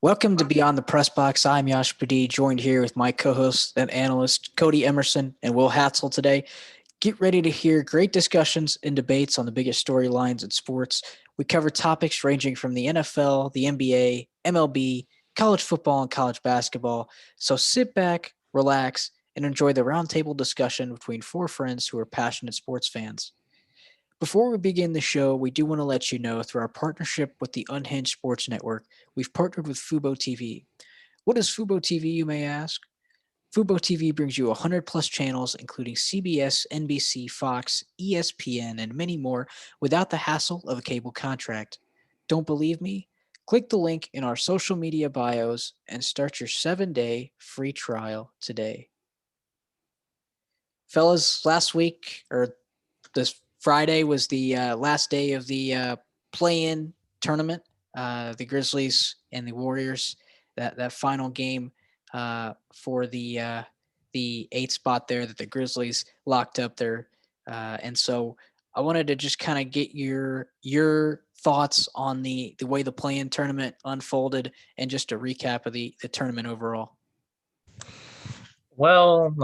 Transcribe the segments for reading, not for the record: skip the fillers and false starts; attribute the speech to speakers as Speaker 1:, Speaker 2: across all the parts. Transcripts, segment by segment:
Speaker 1: Welcome to Beyond the Press Box. I'm Yash, joined here with my co-host and analyst Codey Emerson and Will Hatzel today. Get ready to hear great discussions and debates on the biggest storylines in sports. We cover topics ranging from the NFL, the NBA, MLB, college football, and college basketball. So sit back, relax, and enjoy the roundtable discussion between four friends who are passionate sports fans. Before we begin the show, we do want to let you know through our partnership with the Unhinged Sports Network, we've partnered with Fubotv. What is Fubotv, you may ask? Fubotv brings you 100 plus channels, including CBS, NBC, Fox, ESPN, and many more, without the hassle of a cable contract. Don't believe me? Click the link in our social media bios and start your 7-day free trial today. Fellas, last week, or this Friday, was the last day of the play-in tournament. The Grizzlies and the Warriors, that final game for the 8th spot there that the Grizzlies locked up there. And so I wanted to just kind of get your thoughts on the way the play-in tournament unfolded and just a recap of the tournament overall.
Speaker 2: Well,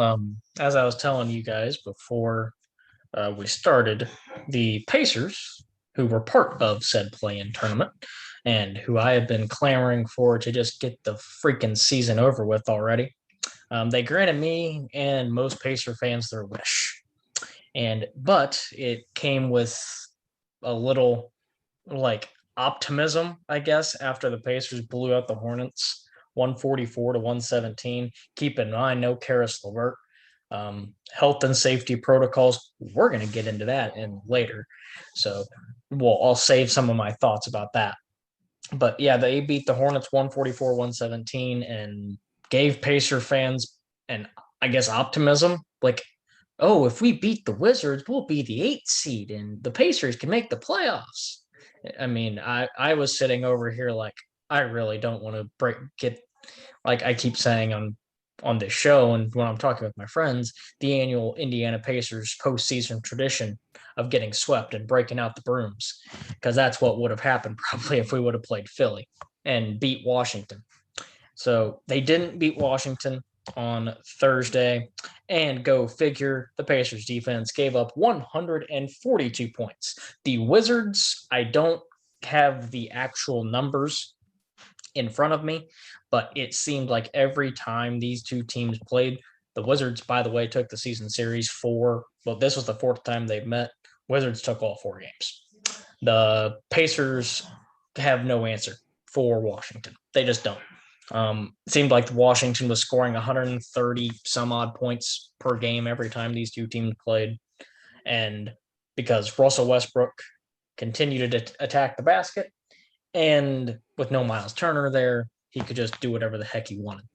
Speaker 2: as I was telling you guys before we started, the Pacers, who were part of said play-in tournament, and who I have been clamoring for to just get the freaking season over with already, they granted me and most Pacer fans their wish. But it came with a little like optimism, I guess, after the Pacers blew out the Hornets 144 to 117. Keep in mind, no Karis LeVert. Health and safety protocols. We're going to get into that in later. So, I'll save some of my thoughts about that. But yeah, they beat the Hornets 144 117 and gave Pacer fans, and I guess, optimism. Like, oh, if we beat the Wizards, we'll be the 8th seed and the Pacers can make the playoffs. I mean, I was sitting over here like I really don't want to get, like I keep saying on this show and when I'm talking with my friends, the annual Indiana Pacers postseason tradition of getting swept and breaking out the brooms, because that's what would have happened probably if we would have played Philly and beat Washington. So they didn't beat Washington on Thursday, and go figure, the Pacers defense gave up 142 points. The Wizards, I don't have the actual numbers in front of me, but it seemed like every time these two teams played, the Wizards, by the way, took the season series this was the 4th time they've met. Wizards took all 4 games. The Pacers have no answer for Washington. They just don't. It seemed like Washington was scoring 130 some odd points per game every time these two teams played. And because Russell Westbrook continued to attack the basket, and with no Miles Turner there, he could just do whatever the heck he wanted.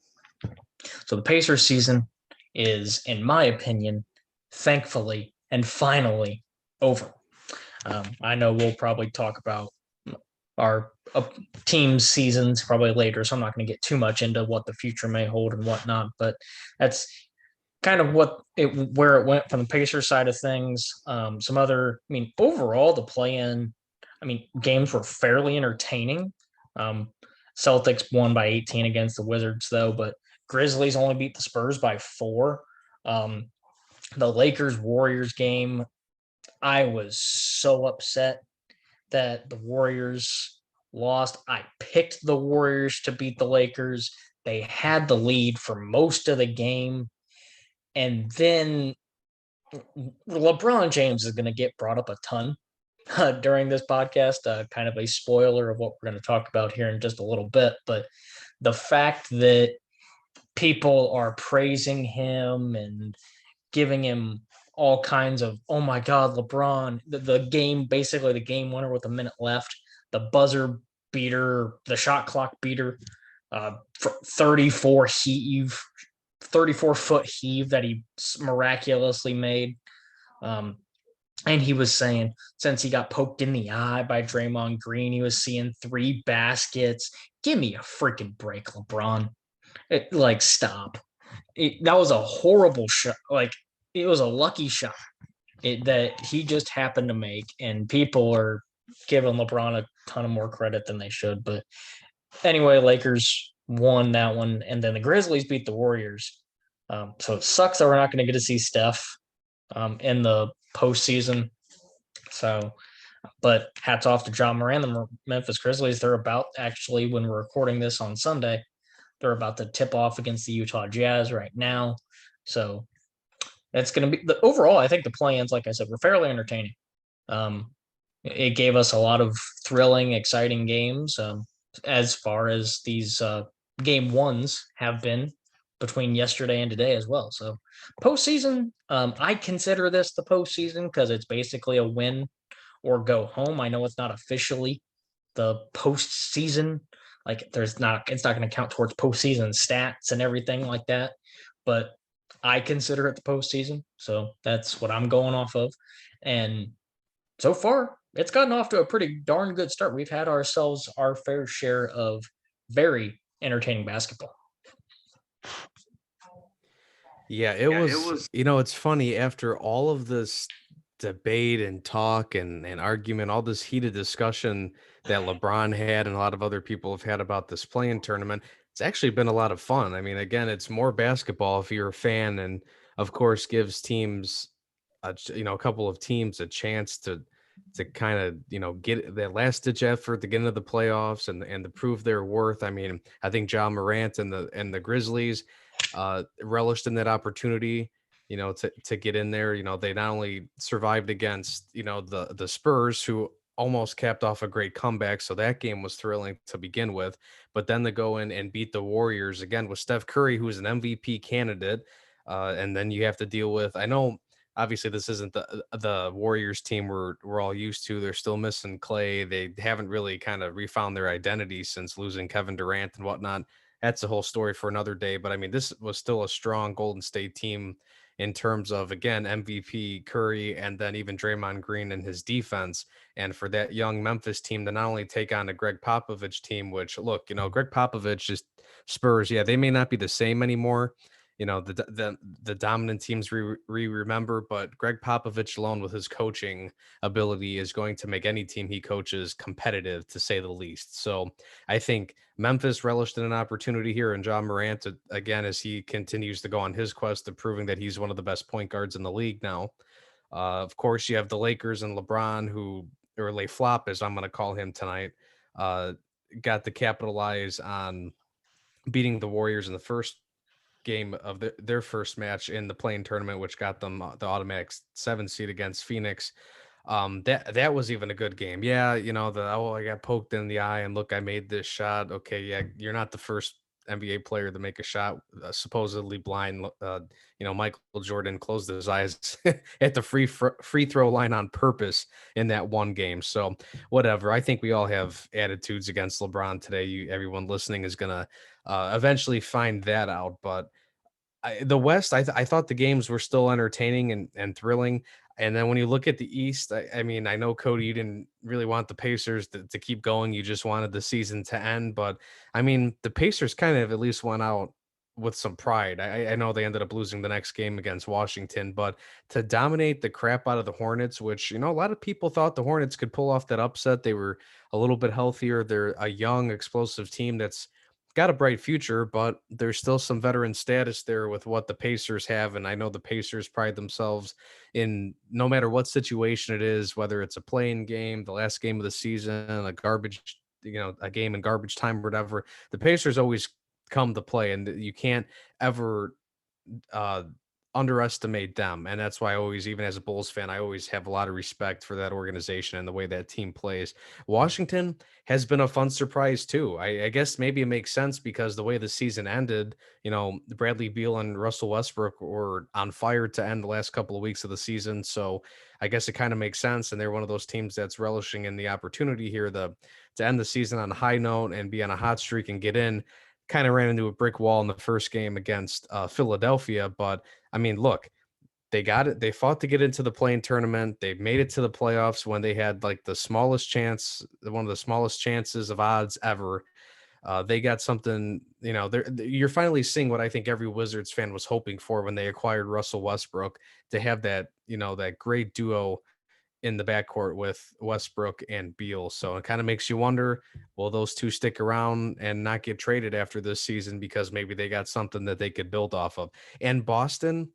Speaker 2: So the Pacers season is, in my opinion, thankfully and finally over. I know we'll probably talk about our team seasons probably later, so I'm not going to get too much into what the future may hold and whatnot, but that's kind of where it went from the Pacers side of things. Some other, overall, the play-in, games were fairly entertaining. Celtics won by 18 against the Wizards, though, but Grizzlies only beat the Spurs by 4. The Lakers-Warriors game, I was so upset that the Warriors lost. I picked the Warriors to beat the Lakers. They had the lead for most of the game. And then LeBron James is going to get brought up a ton during this podcast, kind of a spoiler of what we're going to talk about here in just a little bit. But the fact that people are praising him and giving him all kinds of, oh my God, LeBron, the game, basically the game winner with a minute left, the buzzer beater, the shot clock beater, 34 foot heave that he miraculously made. And he was saying, since he got poked in the eye by Draymond Green, he was seeing 3 baskets. Give me a freaking break, LeBron. Stop. That was a horrible shot. It was a lucky shot that he just happened to make, and people are giving LeBron a ton of more credit than they should. But anyway, Lakers won that one, and then the Grizzlies beat the Warriors. So it sucks that we're not going to get to see Steph in the postseason. So, but hats off to John Moran, the Memphis Grizzlies. They're about actually, when we're recording this on Sunday, they're about to tip off against the Utah Jazz right now. So it's going to be the overall. I think the play-ins, like I said, were fairly entertaining. Um, it gave us a lot of thrilling, exciting games. As far as these game ones have been between yesterday and today as well. So postseason, I consider this the postseason because it's basically a win or go home. I know it's not officially the postseason. Like it's not going to count towards postseason stats and everything like that. But I consider it the postseason. So that's what I'm going off of. And so far, it's gotten off to a pretty darn good start. We've had ourselves our fair share of very entertaining basketball.
Speaker 3: Yeah, it was, it's funny after all of this debate and talk and argument, all this heated discussion that LeBron had and a lot of other people have had about this playing tournament. It's actually been a lot of fun. I mean, again, it's more basketball if you're a fan, and of course gives teams a couple of teams a chance to kind of, get that last ditch effort to get into the playoffs and to prove their worth. I mean, I think John Morant and the Grizzlies relished in that opportunity, to get in there. They not only survived against, the Spurs, who almost capped off a great comeback. So that game was thrilling to begin with, but then to go in and beat the Warriors again with Steph Curry, who is an MVP candidate. And then you have to deal with, I know obviously this isn't the Warriors team we're all used to. They're still missing Clay. They haven't really kind of refound their identity since losing Kevin Durant and whatnot. That's a whole story for another day. But I mean, this was still a strong Golden State team in terms of, again, MVP Curry and then even Draymond Green and his defense. And for that young Memphis team to not only take on a Greg Popovich team, which, look, Greg Popovich just Spurs, yeah, they may not be the same anymore. The dominant teams we remember, but Greg Popovich alone with his coaching ability is going to make any team he coaches competitive, to say the least. So I think Memphis relished in an opportunity here, and John Morant, again, as he continues to go on his quest of proving that he's one of the best point guards in the league now. Of course, you have the Lakers and LeBron, or Le Flop, as I'm going to call him tonight, uh, got to capitalize on beating the Warriors in the first game of their first match in the playing tournament, which got them the automatic 7 seed against Phoenix. That was even a good game. Yeah, I got poked in the eye and look, I made this shot. Okay, yeah, you're not the first NBA player to make a shot supposedly blind. Michael Jordan closed his eyes at the free throw line on purpose in that one game. So whatever. I think we all have attitudes against LeBron today. Everyone listening is gonna eventually find that out. But the West, I thought the games were still entertaining and thrilling. And then when you look at the East, I mean, I know, Cody, you didn't really want the Pacers to keep going. You just wanted the season to end. But I mean, the Pacers kind of at least went out with some pride. I know they ended up losing the next game against Washington, but to dominate the crap out of the Hornets, which, a lot of people thought the Hornets could pull off that upset. They were a little bit healthier. They're a young, explosive team that's got a bright future, but there's still some veteran status there with what the Pacers have. And I know the Pacers pride themselves in, no matter what situation it is, whether it's a playing game, the last game of the season, a game in garbage time or whatever, the Pacers always come to play, and you can't ever uh, underestimate them. And that's why I always, even as a Bulls fan, I always have a lot of respect for that organization and the way that team plays. Washington has been a fun surprise too. I guess maybe it makes sense because the way the season ended, Bradley Beal and Russell Westbrook were on fire to end the last couple of weeks of the season. So I guess it kind of makes sense. And they're one of those teams that's relishing in the opportunity here to end the season on a high note and be on a hot streak and get in. Kind of ran into a brick wall in the first game against Philadelphia. But I mean, look, they got it. They fought to get into the playing tournament. They made it to the playoffs when they had like the smallest chance, one of the smallest chances of odds ever. They got something, you're finally seeing what I think every Wizards fan was hoping for when they acquired Russell Westbrook, to have that, that great duo in the backcourt with Westbrook and Beal. So it kind of makes you wonder, will those two stick around and not get traded after this season because maybe they got something that they could build off of? And Boston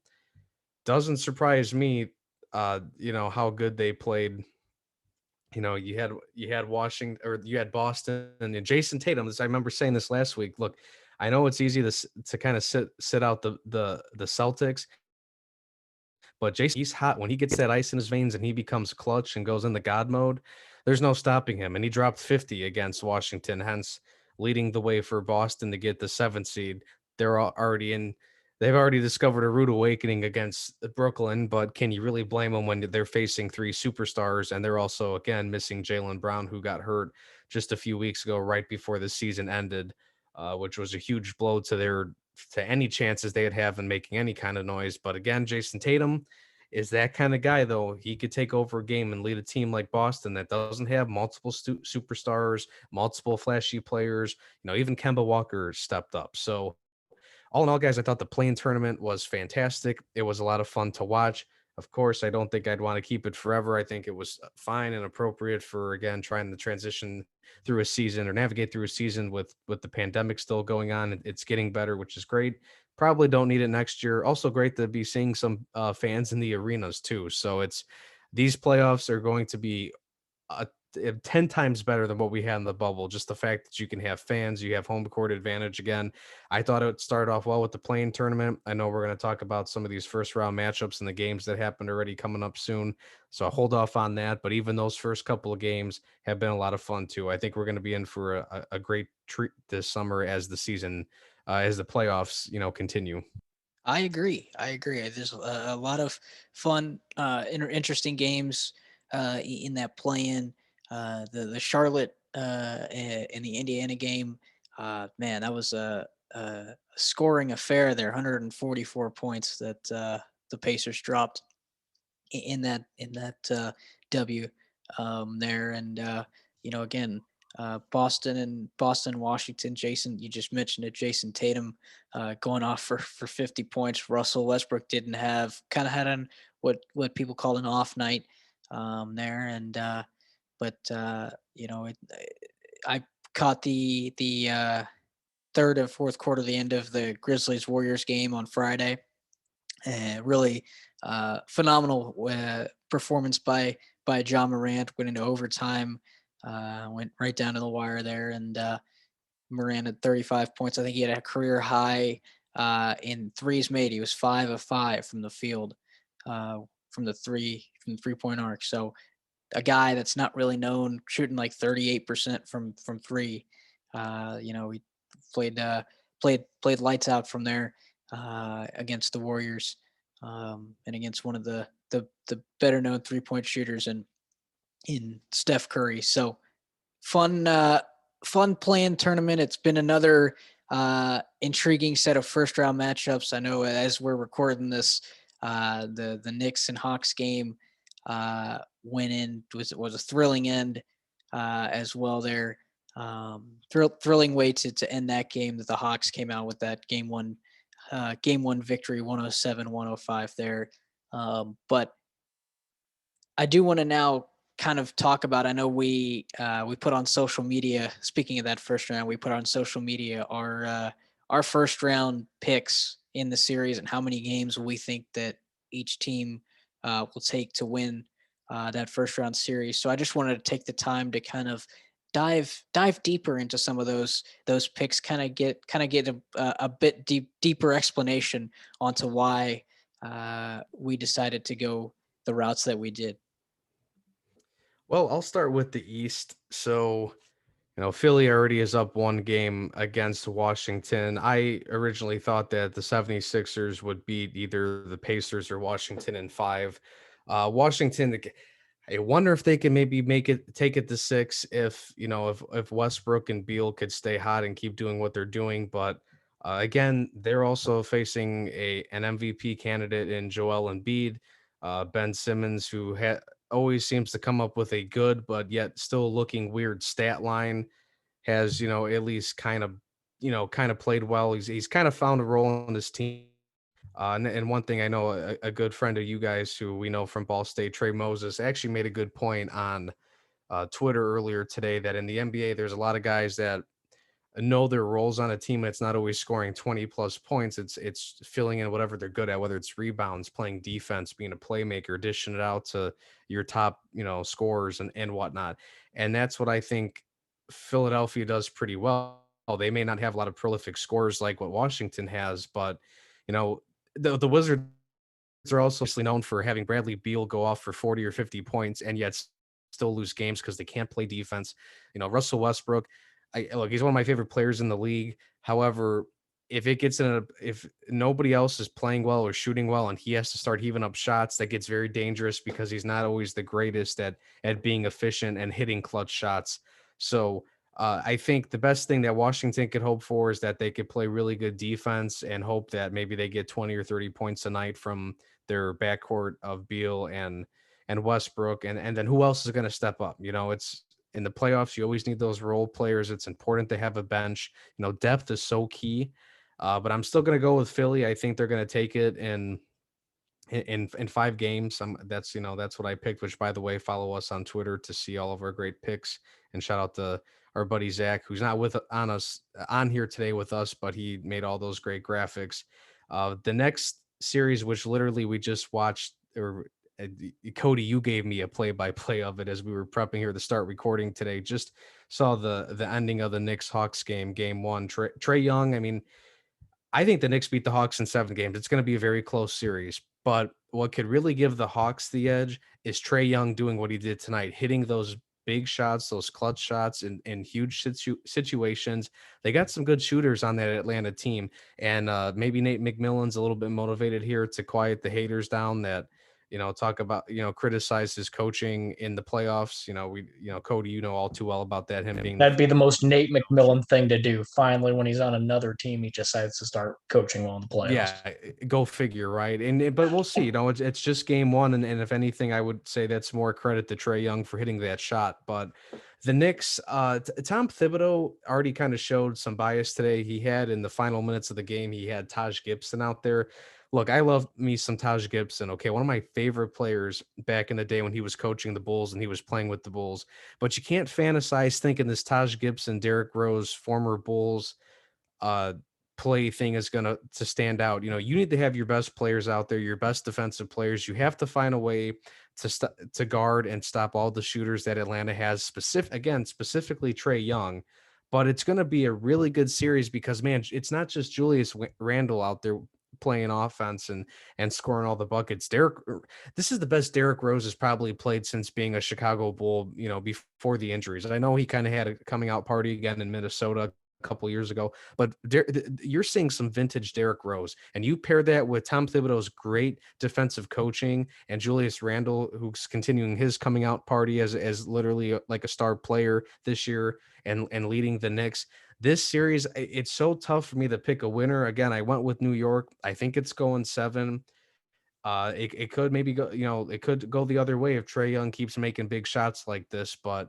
Speaker 3: doesn't surprise me, how good they played. You had Washington, or you had Boston and Jason Tatum. I remember saying this last week. Look, I know it's easy to kind of sit out the Celtics, but Jason, he's hot when he gets that ice in his veins and he becomes clutch and goes into God mode. There's no stopping him, and he dropped 50 against Washington, hence leading the way for Boston to get the 7th seed. They're already in. They've already discovered a rude awakening against Brooklyn, but can you really blame them when they're facing 3 superstars and they're also again missing Jaylen Brown, who got hurt just a few weeks ago, right before the season ended, which was a huge blow to any chances they'd have in making any kind of noise. But again, Jason Tatum is that kind of guy, though. He could take over a game and lead a team like Boston that doesn't have multiple superstars, multiple flashy players. Even Kemba Walker stepped up. So all in all, guys, I thought the playing tournament was fantastic. It was a lot of fun to watch. Of course, I don't think I'd want to keep it forever. I think it was fine and appropriate for, again, trying to transition through a season or navigate through a season with the pandemic still going on. It's getting better, which is great. Probably don't need it next year. Also great to be seeing some fans in the arenas too. So these playoffs are going to be uh, 10 times better than what we had in the bubble. Just the fact that you can have fans, you have home court advantage again. I thought it would start off well with the playing tournament. I know we're going to talk about some of these first round matchups and the games that happened already coming up soon. So I'll hold off on that. But even those first couple of games have been a lot of fun too. I think we're going to be in for a great treat this summer as the season, as the playoffs, continue.
Speaker 1: I agree. I agree. There's a lot of fun, interesting games in that play-in. The Charlotte and the Indiana game, man, that was a scoring affair there. 144 points that the Pacers dropped in that W there, and again, Boston, Washington. Jason, you just mentioned it. Jason Tatum going off for 50 points. Russell Westbrook didn't have kind of had an what people call an off night there, and but I caught the third and fourth quarter, the end of the Grizzlies Warriors game on Friday. Really phenomenal performance by John Morant, went into overtime, went right down to the wire there, and Morant had 35 points. I think he had a career high in threes made. He was 5 of 5 from the field, from the 3-point arc. So a guy that's not really known, shooting like 38% from three. He played played lights out from there against the Warriors, and against one of the better known 3-point shooters in Steph Curry. So fun fun playing tournament. It's been another intriguing set of first round matchups. I know as we're recording this, the Knicks and Hawks game went in was a thrilling end as well there. Thrilling way to end that game, that the Hawks came out with that game one victory, 107-105 there. But I do want to now kind of talk about, I know we put on social media, speaking of that first round, we put on social media our first round picks in the series and how many games we think that each team will take to win that first round series. So I just wanted to take the time to kind of dive deeper into some of those picks, kind of get a bit deeper explanation onto why we decided to go the routes that we did.
Speaker 3: Well, I'll start with the East. So, Philly already is up one game against Washington. I originally thought that the 76ers would beat either the Pacers or Washington in 5. Washington, I wonder if they can maybe take it to 6 if Westbrook and Beal could stay hot and keep doing what they're doing. But again, they're also facing an MVP candidate in Joel Embiid, Ben Simmons, who always seems to come up with a good but yet still looking weird stat line. Has at least kind of played well. He's kind of found a role in this team. And one thing I know, a good friend of you guys who we know from Ball State, Trey Moses, actually made a good point on Twitter earlier today that in the NBA, there's a lot of guys that know their roles on a team, and it's not always scoring 20 plus points. It's filling in whatever they're good at, whether it's rebounds, playing defense, being a playmaker, dishing it out to your top, scorers and whatnot. And that's what I think Philadelphia does pretty well. They may not have a lot of prolific scorers like what Washington has, but you know, the Wizards are also known for having Bradley Beal go off for 40 or 50 points and yet still lose games because they can't play defense. Russell Westbrook, look, he's one of my favorite players in the league. However, if nobody else is playing well or shooting well and he has to start heaving up shots, that gets very dangerous because he's not always the greatest at being efficient and hitting clutch shots. So I think the best thing that Washington could hope for is that they could play really good defense and hope that maybe they get 20 or 30 points a night from their backcourt of Beal and Westbrook, and then who else is going to step up? It's in the playoffs. You always need those role players. It's important to have a bench. Depth is so key. But I'm still going to go with Philly. I think they're going to take it in 5 games. That's what I picked. Which, by the way, follow us on Twitter to see all of our great picks. And shout out to our buddy Zach, who's not on here today with us, but he made all those great graphics. The next series, which literally we just watched, or Cody, you gave me a play-by-play of it as we were prepping here to start recording today. Just saw the ending of the Knicks Hawks game 1. Trae Young. I mean, I think the Knicks beat the Hawks in 7 games. It's going to be a very close series. But what could really give the Hawks the edge is Trae Young doing what he did tonight, hitting those big shots, those clutch shots in huge situations. They got some good shooters on that Atlanta team. And maybe Nate McMillan's a little bit motivated here to quiet the haters down that, talk about, criticize his coaching in the playoffs. Cody, all too well about that, him being
Speaker 2: That'd be the most Nate McMillan thing to do. Finally, when he's on another team, he decides to start coaching well in the playoffs.
Speaker 3: Yeah, go figure, right? But we'll see. It's just game 1, and if anything, I would say that's more credit to Trae Young for hitting that shot. But the Knicks, Tom Thibodeau already kind of showed some bias today. He had in the final minutes of the game, he had Taj Gibson out there. Look, I love me some Taj Gibson. Okay, one of my favorite players back in the day when he was coaching the Bulls and he was playing with the Bulls. But you can't fantasize thinking this Taj Gibson, Derrick Rose, former Bulls uh play thing is going to stand out. You need to have your best players out there, your best defensive players. You have to find a way to guard and stop all the shooters that Atlanta has, specifically Trae Young. But it's going to be a really good series because, man, it's not just Julius Randle out there playing offense and scoring all the buckets. This is the best Derrick Rose has probably played since being a Chicago Bull, before the injuries. I know he kind of had a coming out party again in Minnesota couple years ago, but you're seeing some vintage Derrick Rose, and you pair that with Tom Thibodeau's great defensive coaching and Julius Randle, who's continuing his coming out party as literally like a star player this year and leading the Knicks. This series, it's so tough for me to pick a winner. Again, I went with New York. I think it's going 7. It could maybe go, it could go the other way if Trae Young keeps making big shots like this, but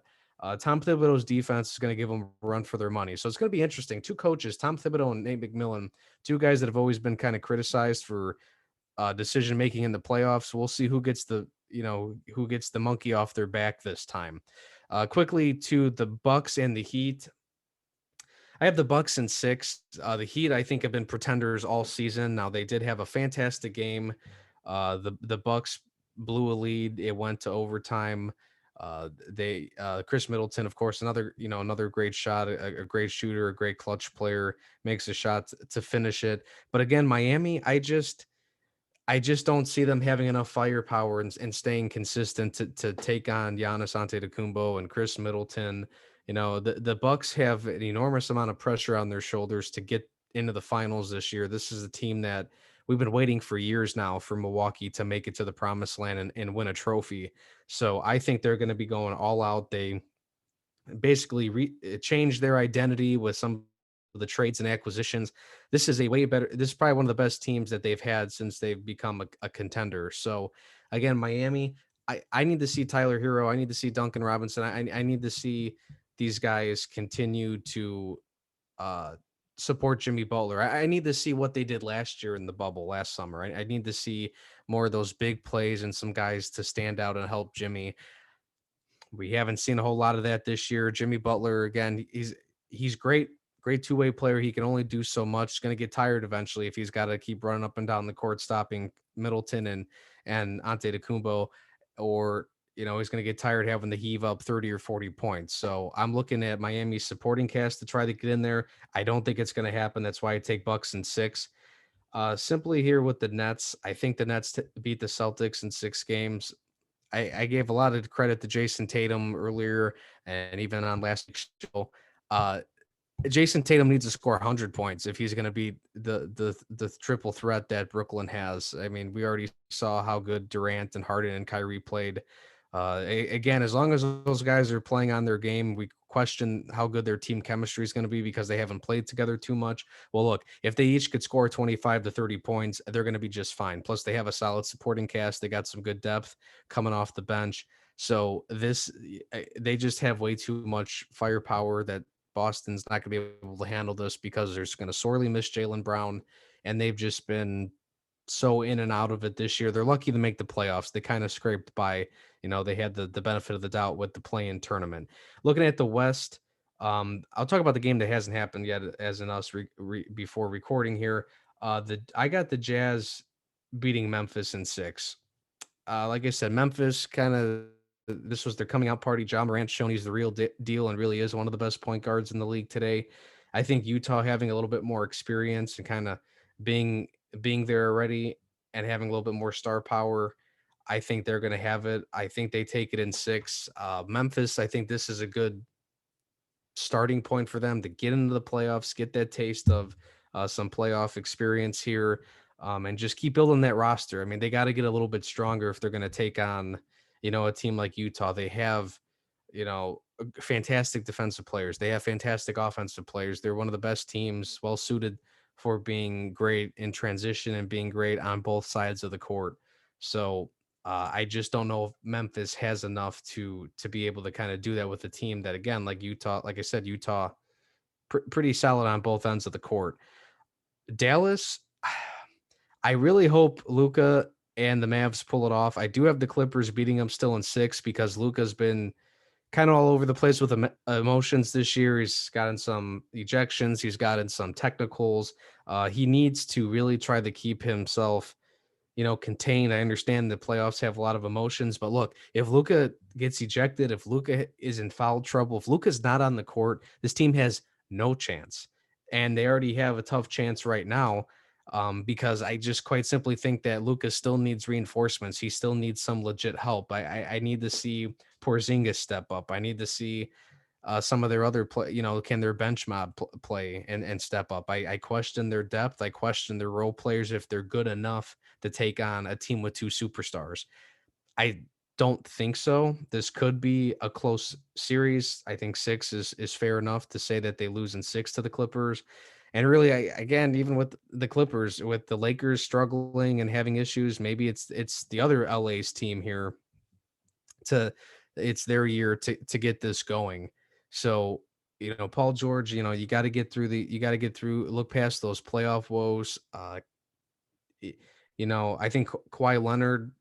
Speaker 3: Tom Thibodeau's defense is going to give them a run for their money. So it's going to be interesting. 2 coaches, Tom Thibodeau and Nate McMillan, 2 guys that have always been kind of criticized for decision making in the playoffs. We'll see who gets the monkey off their back this time. Quickly to the Bucks and the Heat. I have the Bucks in 6. The Heat, I think, have been pretenders all season. Now they did have a fantastic game. The Bucks blew a lead. It went to overtime. Chris Middleton, of course, another great shot, a great shooter, a great clutch player, makes a shot to finish it. But again, Miami, I just don't see them having enough firepower and staying consistent to take on Giannis Antetokounmpo and Chris Middleton. The Bucks have an enormous amount of pressure on their shoulders to get into the finals this year. This is a team that we've been waiting for years now for Milwaukee to make it to the promised land and win a trophy. So I think they're going to be going all out. They basically changed their identity with some of the trades and acquisitions. This is probably one of the best teams that they've had since they've become a contender. So again, Miami, I need to see Tyler Hero. I need to see Duncan Robinson. I need to see these guys continue to support Jimmy Butler. I need to see what they did last year in the bubble last summer. I need to see more of those big plays and some guys to stand out and help Jimmy. We haven't seen a whole lot of that this year. Jimmy Butler, again, he's great, great two-way player. He can only do so much. He's going to get tired eventually if he's got to keep running up and down the court, stopping Middleton and Antetokounmpo, or he's going to get tired having to heave up 30 or 40 points. So I'm looking at Miami's supporting cast to try to get in there. I don't think it's going to happen. That's why I take Bucks in 6. Simply here with the Nets, I think the Nets beat the Celtics in 6 games. I gave a lot of credit to Jason Tatum earlier and even on last week's show. Jason Tatum needs to score 100 points if he's going to be the triple threat that Brooklyn has. I mean, we already saw how good Durant and Harden and Kyrie played. Again, as long as those guys are playing on their game, we question how good their team chemistry is going to be because they haven't played together too much. Well, look, if they each could score 25 to 30 points, they're going to be just fine. Plus, they have a solid supporting cast. They got some good depth coming off the bench. So they just have way too much firepower that Boston's not going to be able to handle this because they're going to sorely miss Jaylen Brown, and they've just been so in and out of it this year. They're lucky to make the playoffs. They kind of scraped by. They had the benefit of the doubt with the play-in tournament. Looking at the West, I'll talk about the game that hasn't happened yet, as in us before recording here. I got the Jazz beating Memphis in 6. Like I said, Memphis this was their coming out party. Ja Morant's shown he's the real deal and really is one of the best point guards in the league today. I think Utah having a little bit more experience and kind of being there already and having a little bit more star power, I think they're going to have it. I think they take it in 6. Memphis, I think this is a good starting point for them to get into the playoffs, get that taste of some playoff experience here, and just keep building that roster. I mean, they got to get a little bit stronger if they're going to take on, a team like Utah. They have, fantastic defensive players. They have fantastic offensive players. They're one of the best teams, well suited for being great in transition and being great on both sides of the court. So I just don't know if Memphis has enough to be able to kind of do that with a team that, again, like Utah, like I said, Utah, pretty solid on both ends of the court. Dallas, I really hope Luka and the Mavs pull it off. I do have the Clippers beating them still in 6 because Luka's been kind of all over the place with emotions this year. He's gotten some ejections. He's gotten some technicals. He needs to really try to keep himself contained. I understand the playoffs have a lot of emotions, but look, if Luka gets ejected, if Luka is in foul trouble, if Luka's not on the court, this team has no chance. And they already have a tough chance right now because I just quite simply think that Luka still needs reinforcements. He still needs some legit help. I need to see Porzingis step up. I need to see some of their other play, can their bench mob play and step up? I question their depth. I question their role players if they're good enough to take on a team with 2 superstars. I don't think so. This could be a close series. I think 6 is fair enough to say that they lose in 6 to the Clippers. And really, again, even with the Clippers, with the Lakers struggling and having issues, maybe it's the other LA's team here it's their year to get this going. So, Paul George, you got to get through, look past those playoff woes. I think Kawhi Leonard,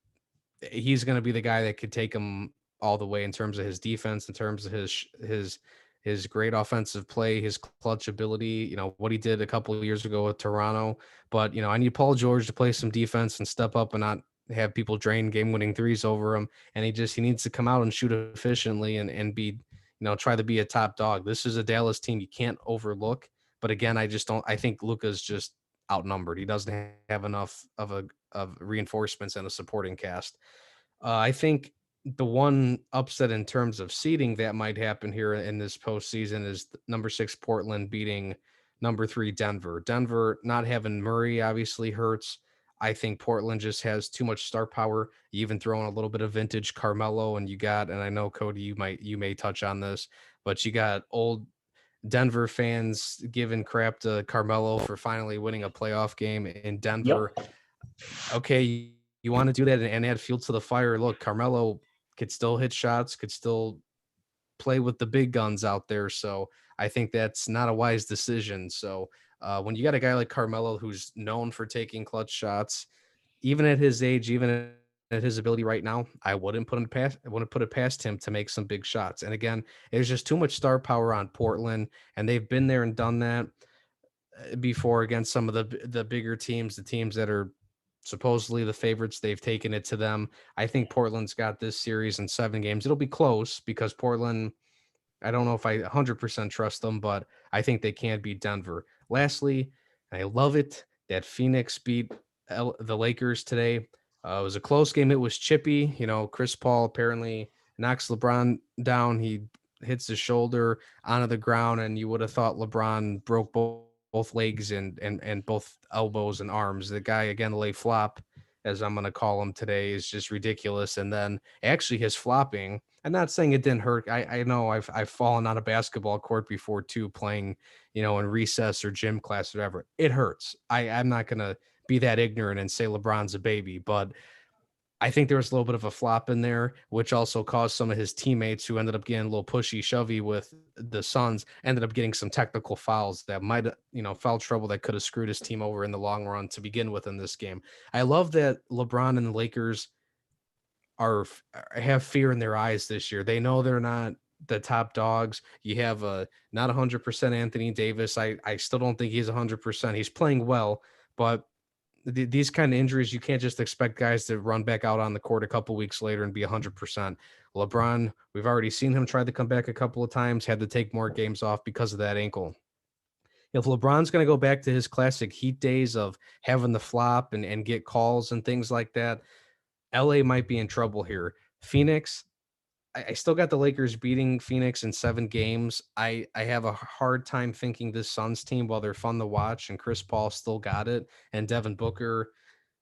Speaker 3: he's going to be the guy that could take him all the way in terms of his defense, in terms of his great offensive play, his clutch ability, what he did a couple of years ago with Toronto. But, I need Paul George to play some defense and step up and not have people drain game-winning threes over him. And he needs to come out and shoot efficiently and be, try to be a top dog. This is a Dallas team you can't overlook. But again, I think Luka's just outnumbered. He doesn't have enough of reinforcements and a supporting cast. I think the one upset in terms of seeding that might happen here in this postseason is number 6 Portland beating number 3 Denver. Denver not having Murray obviously hurts. I think Portland just has too much star power. You even throw in a little bit of vintage Carmelo, and I know Cody, you may touch on this, but you got old Denver fans giving crap to Carmelo for finally winning a playoff game in Denver.
Speaker 2: Yep.
Speaker 3: Okay, you want to do that and add fuel to the fire. Look, Carmelo could still hit shots, could still play with the big guns out there. So I think that's not a wise decision. So when you got a guy like Carmelo who's known for taking clutch shots, even at his age, even at his ability right now, I wouldn't put it past him to make some big shots. And again, there's just too much star power on Portland, and they've been there and done that before against some of the bigger teams, the teams that are supposedly the favorites. They've taken it to them. I think Portland's got this series in 7 games. It'll be close because Portland, I don't know if I 100% trust them, but I think they can beat Denver. Lastly, and I love it that Phoenix beat the Lakers today. It was a close game. It was chippy. You know, Chris Paul apparently knocks LeBron down. He hits his shoulder onto the ground, and you would have thought LeBron broke both legs and both elbows and arms. The guy, again, lay flop, as I'm going to call him today, is just ridiculous. And then actually his flopping, I'm not saying it didn't hurt. I know I've fallen on a basketball court before too, playing, you know, in recess or gym class or whatever. It hurts. I'm not gonna be that ignorant and say LeBron's a baby, but I think there was a little bit of a flop in there, which also caused some of his teammates who ended up getting a little pushy shovey with the Suns, ended up getting some technical fouls that might, you know, foul trouble that could have screwed his team over in the long run to begin with in this game. I love that LeBron and the Lakers have fear in their eyes this year. They know they're not the top dogs. You have a not 100% Anthony Davis. I still don't think he's 100%. He's playing well, but these kind of injuries, you can't just expect guys to run back out on the court a couple weeks later and be 100%. LeBron, we've already seen him try to come back a couple of times, had to take more games off because of that ankle. If LeBron's going to go back to his classic Heat days of having the flop and get calls and things like that, LA might be in trouble here. Phoenix, I still got the Lakers beating Phoenix in 7 games. I have a hard time thinking this Suns team, while they're fun to watch and Chris Paul still got it, and Devin Booker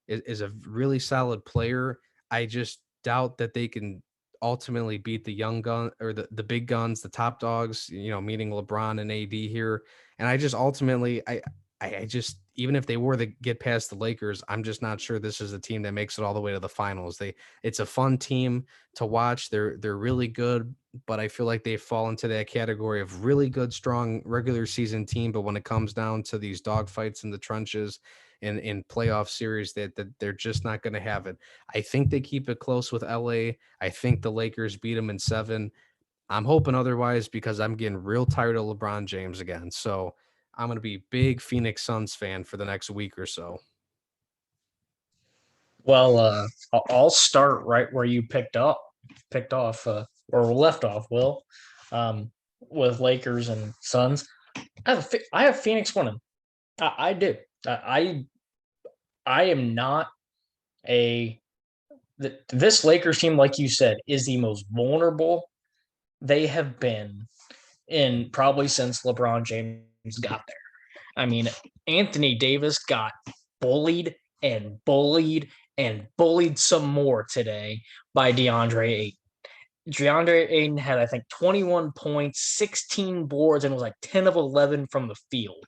Speaker 3: is a really solid player, I just doubt that they can ultimately beat the young gun or the big guns, the top dogs, you know, meaning LeBron and AD here. And I just ultimately, I just, even if they were to get past the Lakers, I'm just not sure this is a team that makes it all the way to the finals. It's a fun team to watch. They're really good, but I feel like they fall into that category of really good, strong regular season team. But when it comes down to these dogfights in the trenches and in playoff series, that they're just not going to have it. I think they keep it close with LA. I think the Lakers beat them in 7. I'm hoping otherwise because I'm getting real tired of LeBron James again. So I'm going to be big Phoenix Suns fan for the next week or so.
Speaker 2: Well, I'll start right where you picked off, or left off, Will, with Lakers and Suns. I have Phoenix winning. I do. I am not this Lakers team, like you said, is the most vulnerable they have been in probably since LeBron James got there. I mean, Anthony Davis got bullied and bullied and bullied some more today by DeAndre Ayton. DeAndre Ayton had, I think, 21 points, 16 boards, and was like 10 of 11 from the field.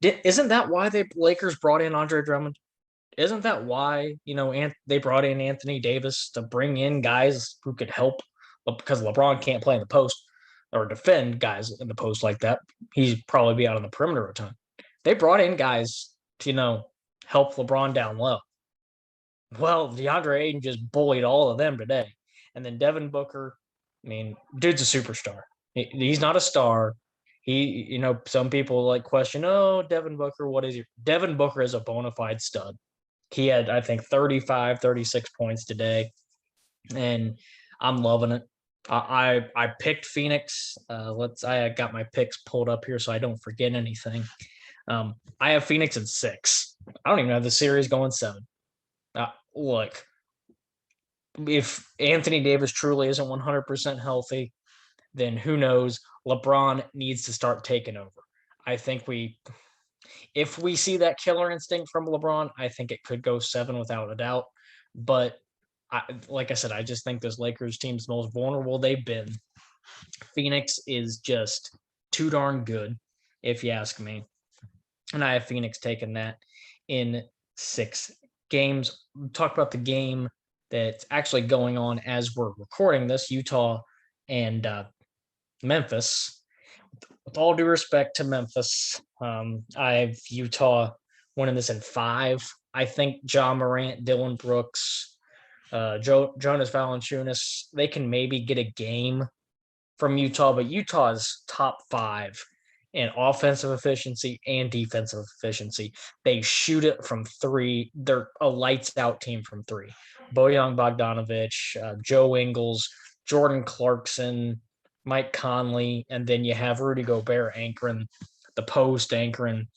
Speaker 2: Isn't that why the Lakers brought in Andre Drummond? Isn't that why, they brought in Anthony Davis to bring in guys who could help, because LeBron can't play in the post or defend guys in the post like that. He'd probably be out on the perimeter a ton. They brought in guys to, help LeBron down low. Well, DeAndre Ayton just bullied all of them today. And then Devin Booker, I mean, dude's a superstar. He's not a star. Some people like question, oh, Devin Booker, what is he? Devin Booker is a bona fide stud. He had, I think, 35, 36 points today, and I'm loving it. I picked Phoenix. I got my picks pulled up here so I don't forget anything. I have Phoenix in 6. I don't even have the series going 7. Look, if Anthony Davis truly isn't 100% healthy, then who knows? LeBron needs to start taking over. I think if we see that killer instinct from LeBron, I think it could go 7 without a doubt. But like I said, I just think this Lakers team's the most vulnerable they've been. Phoenix is just too darn good, if you ask me. And I have Phoenix taking that in 6 games. We'll talk about the game that's actually going on as we're recording this, Utah and Memphis. With all due respect to Memphis, I have Utah winning this in 5. I think John Morant, Dylan Brooks, Jonas Valanciunas, they can maybe get a game from Utah, but Utah is top 5 in offensive efficiency and defensive efficiency. They shoot it from 3. They're a lights out team from 3. Bojan Bogdanovic, Joe Ingles, Jordan Clarkson, Mike Conley, and then you have Rudy Gobert anchoring the post, anchoring,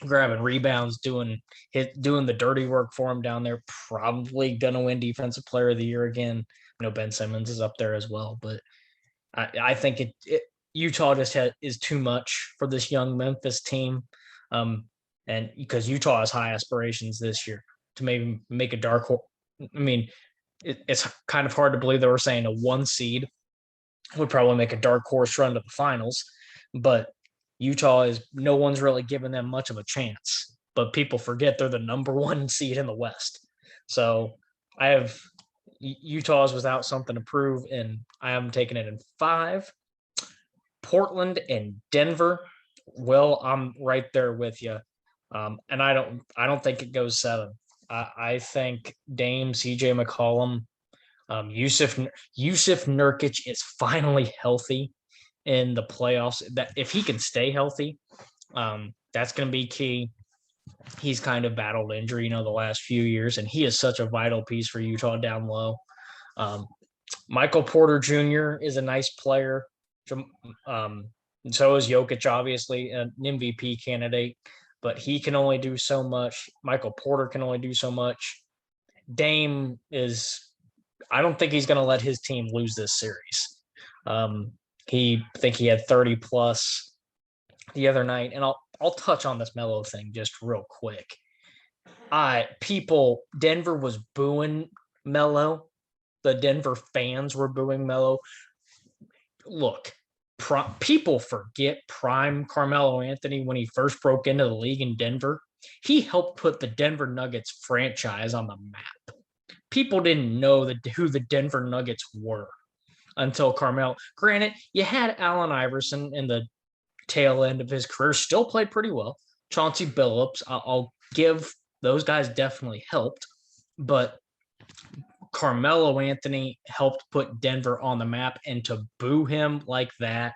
Speaker 2: grabbing rebounds, doing the dirty work for him down there. Probably gonna win Defensive Player of the Year again. Ben Simmons is up there as well, but I think Utah just is too much for this young Memphis team, and because Utah has high aspirations this year to maybe make a dark horse. I mean, it's kind of hard to believe they were saying a 1 seed would probably make a dark horse run to the finals, but Utah no one's really given them much of a chance. But people forget they're the number 1 seed in the West. So I have Utah is without something to prove, and I am taking it in 5. Portland and Denver. Well, I'm right there with you, and I don't think it goes 7. I think Dame, CJ McCollum, Yusuf Nurkic is finally healthy in the playoffs. That if he can stay healthy, that's going to be key. He's kind of battled injury, the last few years, and he is such a vital piece for Utah down low. Michael Porter Jr. is a nice player. So is Jokic, obviously, an MVP candidate, but he can only do so much. Michael Porter can only do so much. Dame I don't think he's going to let his team lose this series. He had 30 plus the other night, and I'll touch on this Melo thing just real quick. Denver was booing Melo. The Denver fans were booing Melo. Look, people forget prime Carmelo Anthony when he first broke into the league in Denver. He helped put the Denver Nuggets franchise on the map. People didn't know who the Denver Nuggets were until Carmelo. Granted, you had Allen Iverson in the tail end of his career, still played pretty well. Chauncey Billups, I'll give those guys definitely helped, but Carmelo Anthony helped put Denver on the map, and to boo him like that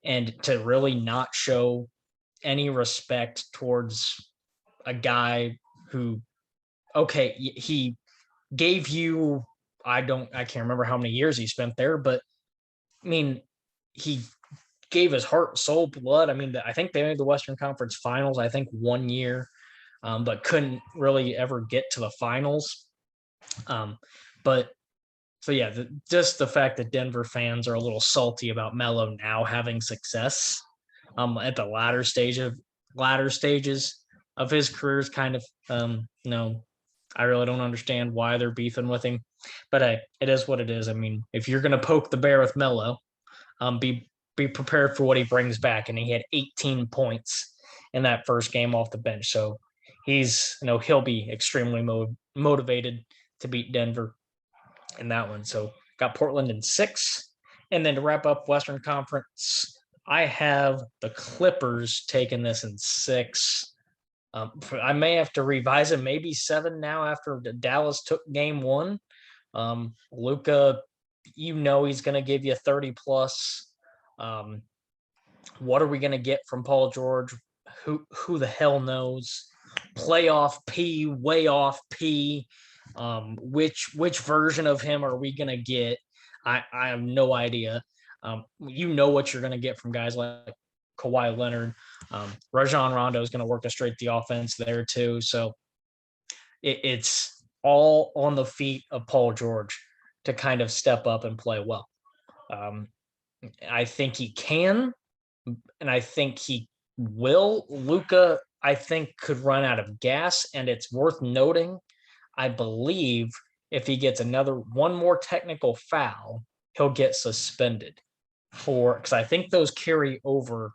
Speaker 2: and to really not show any respect towards a guy who, okay, he gave you, I can't remember how many years he spent there, but I mean, he gave his heart, soul, blood. I mean, I think they made the Western Conference Finals, 1 year, but couldn't really ever get to the finals. Just the fact that Denver fans are a little salty about Melo now having success at the latter stages of his career is kind of, I really don't understand why they're beefing with him, but it is what it is. I mean, if you're going to poke the bear with Melo, be prepared for what he brings back. And he had 18 points in that first game off the bench. So he'll be extremely motivated to beat Denver in that one. So got Portland in 6. And then to wrap up Western Conference, I have the Clippers taking this in 6. I may have to revise it, maybe 7 now after Dallas took game 1. Luka, he's going to give you 30 plus. What are we going to get from Paul George? Who the hell knows? Playoff P, way off P. Which version of him are we going to get? I have no idea. What you're going to get from guys like Kawhi Leonard. Rajon Rondo is going to orchestrate the offense there too. So it's all on the feet of Paul George to kind of step up and play well. I think he can, and I think he will. Luka, I think, could run out of gas, and it's worth noting, I believe, if he gets one more technical foul, he'll get suspended because I think those carry over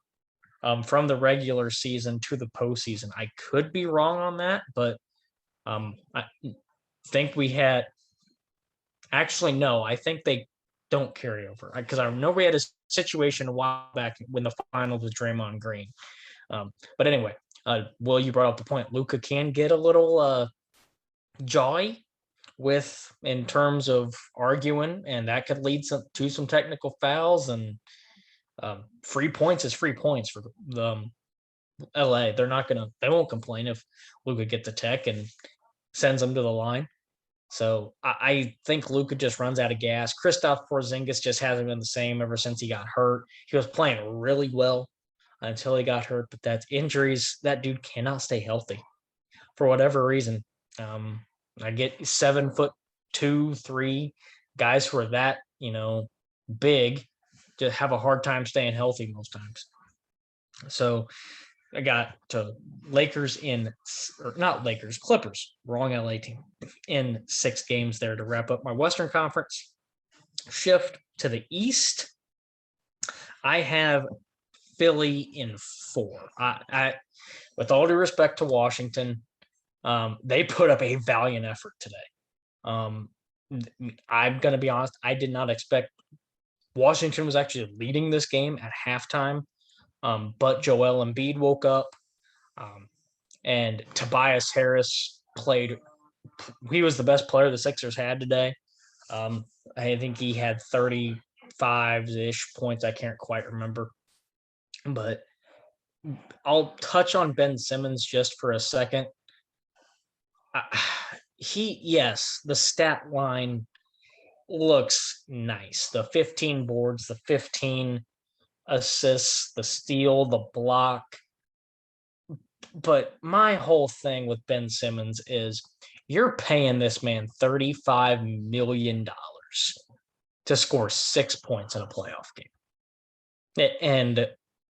Speaker 2: from the regular season to the postseason. I could be wrong on that, but I think we had – actually, no, I think they don't carry over. Because I know we had a situation a while back when the finals was Draymond Green. But anyway, Will, you brought up the point. Luka can get a little jawy in terms of arguing, and that could lead to some technical fouls, and free points is free points for the LA. They won't complain if Luka gets a tech and sends them to the line. So I think Luka just runs out of gas. Kristaps Porzingis just hasn't been the same ever since he got hurt. He was playing really well until he got hurt, but that's injuries. That dude cannot stay healthy for whatever reason. I get 7'2", 3 guys who are that, big to have a hard time staying healthy most times. So I got to Clippers, wrong LA team, in 6 games there to wrap up my Western Conference. Shift to the East. I have Philly in 4. I with all due respect to Washington, they put up a valiant effort today. I'm going to be honest, I did not expect Washington was actually leading this game at halftime, but Joel Embiid woke up, and Tobias Harris played. He was the best player the Sixers had today. I think he had 35-ish points. I can't quite remember. But I'll touch on Ben Simmons just for a second. The stat line looks nice. The 15 boards, the 15 assists, the steal, the block. But my whole thing with Ben Simmons is you're paying this man $35 million to score 6 points in a playoff game. And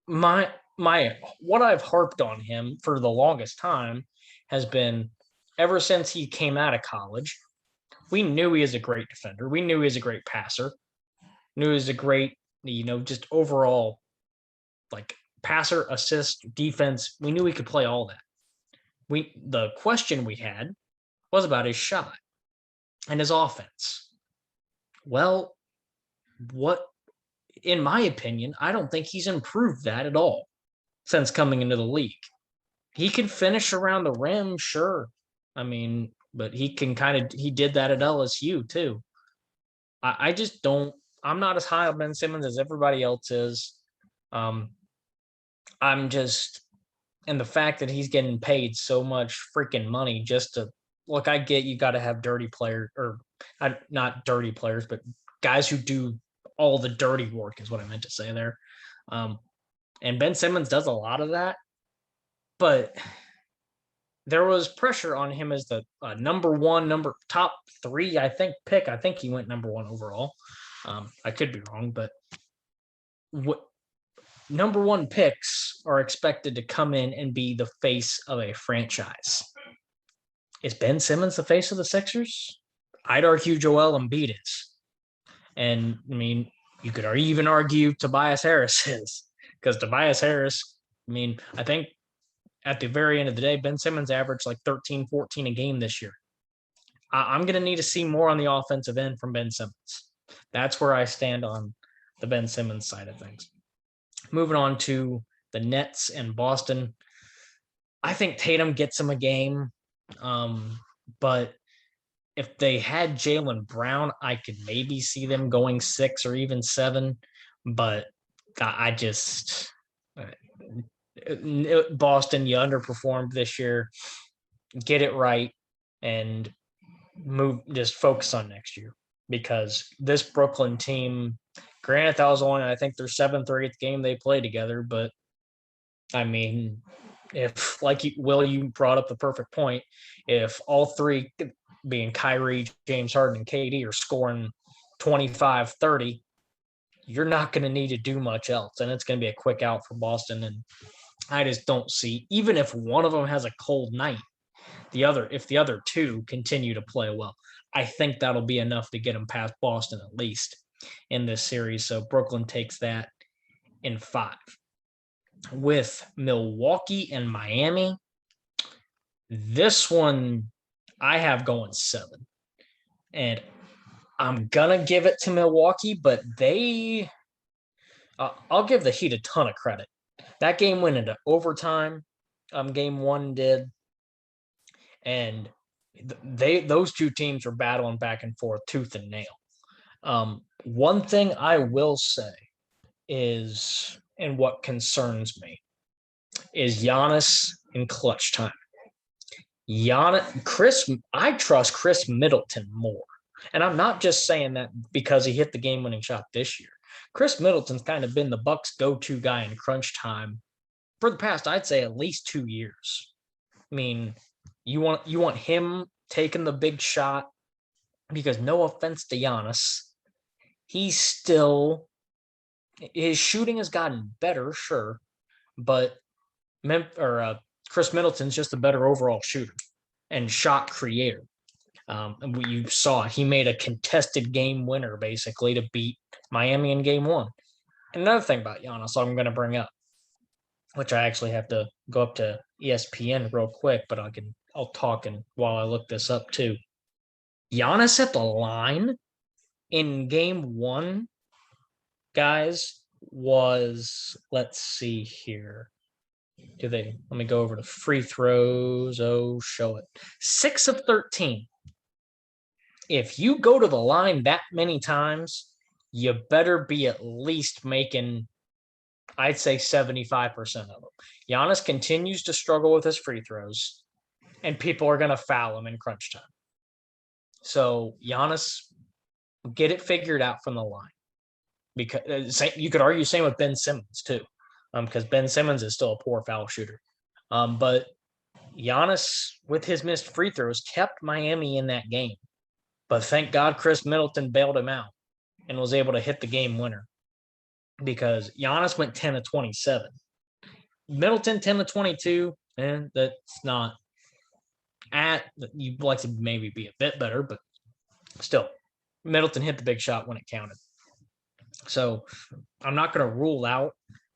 Speaker 2: what I've harped on him for the longest time has been ever since he came out of college, we knew he is a great defender. We knew he was a great passer. Knew he was a great, just overall like passer, assist, defense. We knew he could play all that. The question we had was about his shot and his offense. Well, in my opinion, I don't think he's improved that at all since coming into the league. He can finish around the rim, sure. I mean, but he did that at LSU too. I just don't, I'm not as high on Ben Simmons as everybody else is. I'm just, and the fact that he's getting paid so much freaking money just to look, I get you got to have dirty players, or not dirty players, but guys who do all the dirty work is what I meant to say there. And Ben Simmons does a lot of that, but there was pressure on him as the top 3, I think, pick. I think he went number 1 overall. I could be wrong, but number 1 picks are expected to come in and be the face of a franchise. Is Ben Simmons the face of the Sixers? I'd argue Joel Embiid is. And, I mean, you could even argue Tobias Harris is. Because Tobias Harris, I think at the very end of the day, Ben Simmons averaged like 13, 14 a game this year. I'm going to need to see more on the offensive end from Ben Simmons. That's where I stand on the Ben Simmons side of things. Moving on to the Nets and Boston. I think Tatum gets him a game. But if they had Jaylen Brown, I could maybe see them going 6 or even 7. But I just Boston, you underperformed this year. Get it right and just focus on next year, because this Brooklyn team, granted that was only, I think, their 7th or 8th game they played together, but if, like you brought up the perfect point, if all 3, being Kyrie, James Harden, and KD, are scoring 25, 30, you're not going to need to do much else, and it's going to be a quick out for Boston. And I just don't see, even if one of them has a cold night, if the other 2 continue to play well, I think that'll be enough to get them past Boston at least in this series. So Brooklyn takes that in 5. With Milwaukee and Miami, this one I have going 7. And I'm gonna give it to Milwaukee, but I'll give the Heat a ton of credit. That game went into overtime. Game 1 did, and those two teams were battling back and forth, tooth and nail. One thing I will say is, and what concerns me, is Giannis in clutch time. I trust Chris Middleton more. And I'm not just saying that because he hit the game-winning shot this year. Chris Middleton's kind of been the Bucks' go-to guy in crunch time for the past, I'd say, at least 2 years. I mean, you want him taking the big shot because, no offense to Giannis, his shooting has gotten better, sure, but Chris Middleton's just a better overall shooter and shot creator. And you saw he made a contested game winner basically to beat Miami in game 1. And another thing about Giannis I'm going to bring up, which I actually have to go up to ESPN real quick, but I'll talk while I look this up too. Giannis at the line in game 1, guys, was, let's see here. Let me go over to free throws. Oh, show it. 6 of 13. If you go to the line that many times, you better be at least making, I'd say, 75% of them. Giannis continues to struggle with his free throws, and people are going to foul him in crunch time. So Giannis, get it figured out from the line. Because you could argue same with Ben Simmons too, because Ben Simmons is still a poor foul shooter. But Giannis, with his missed free throws, kept Miami in that game. But thank God Chris Middleton bailed him out and was able to hit the game winner, because Giannis went 10 of 27. Middleton 10 of 22, and that's not you'd like to maybe be a bit better, but still, Middleton hit the big shot when it counted. So I'm not going to rule out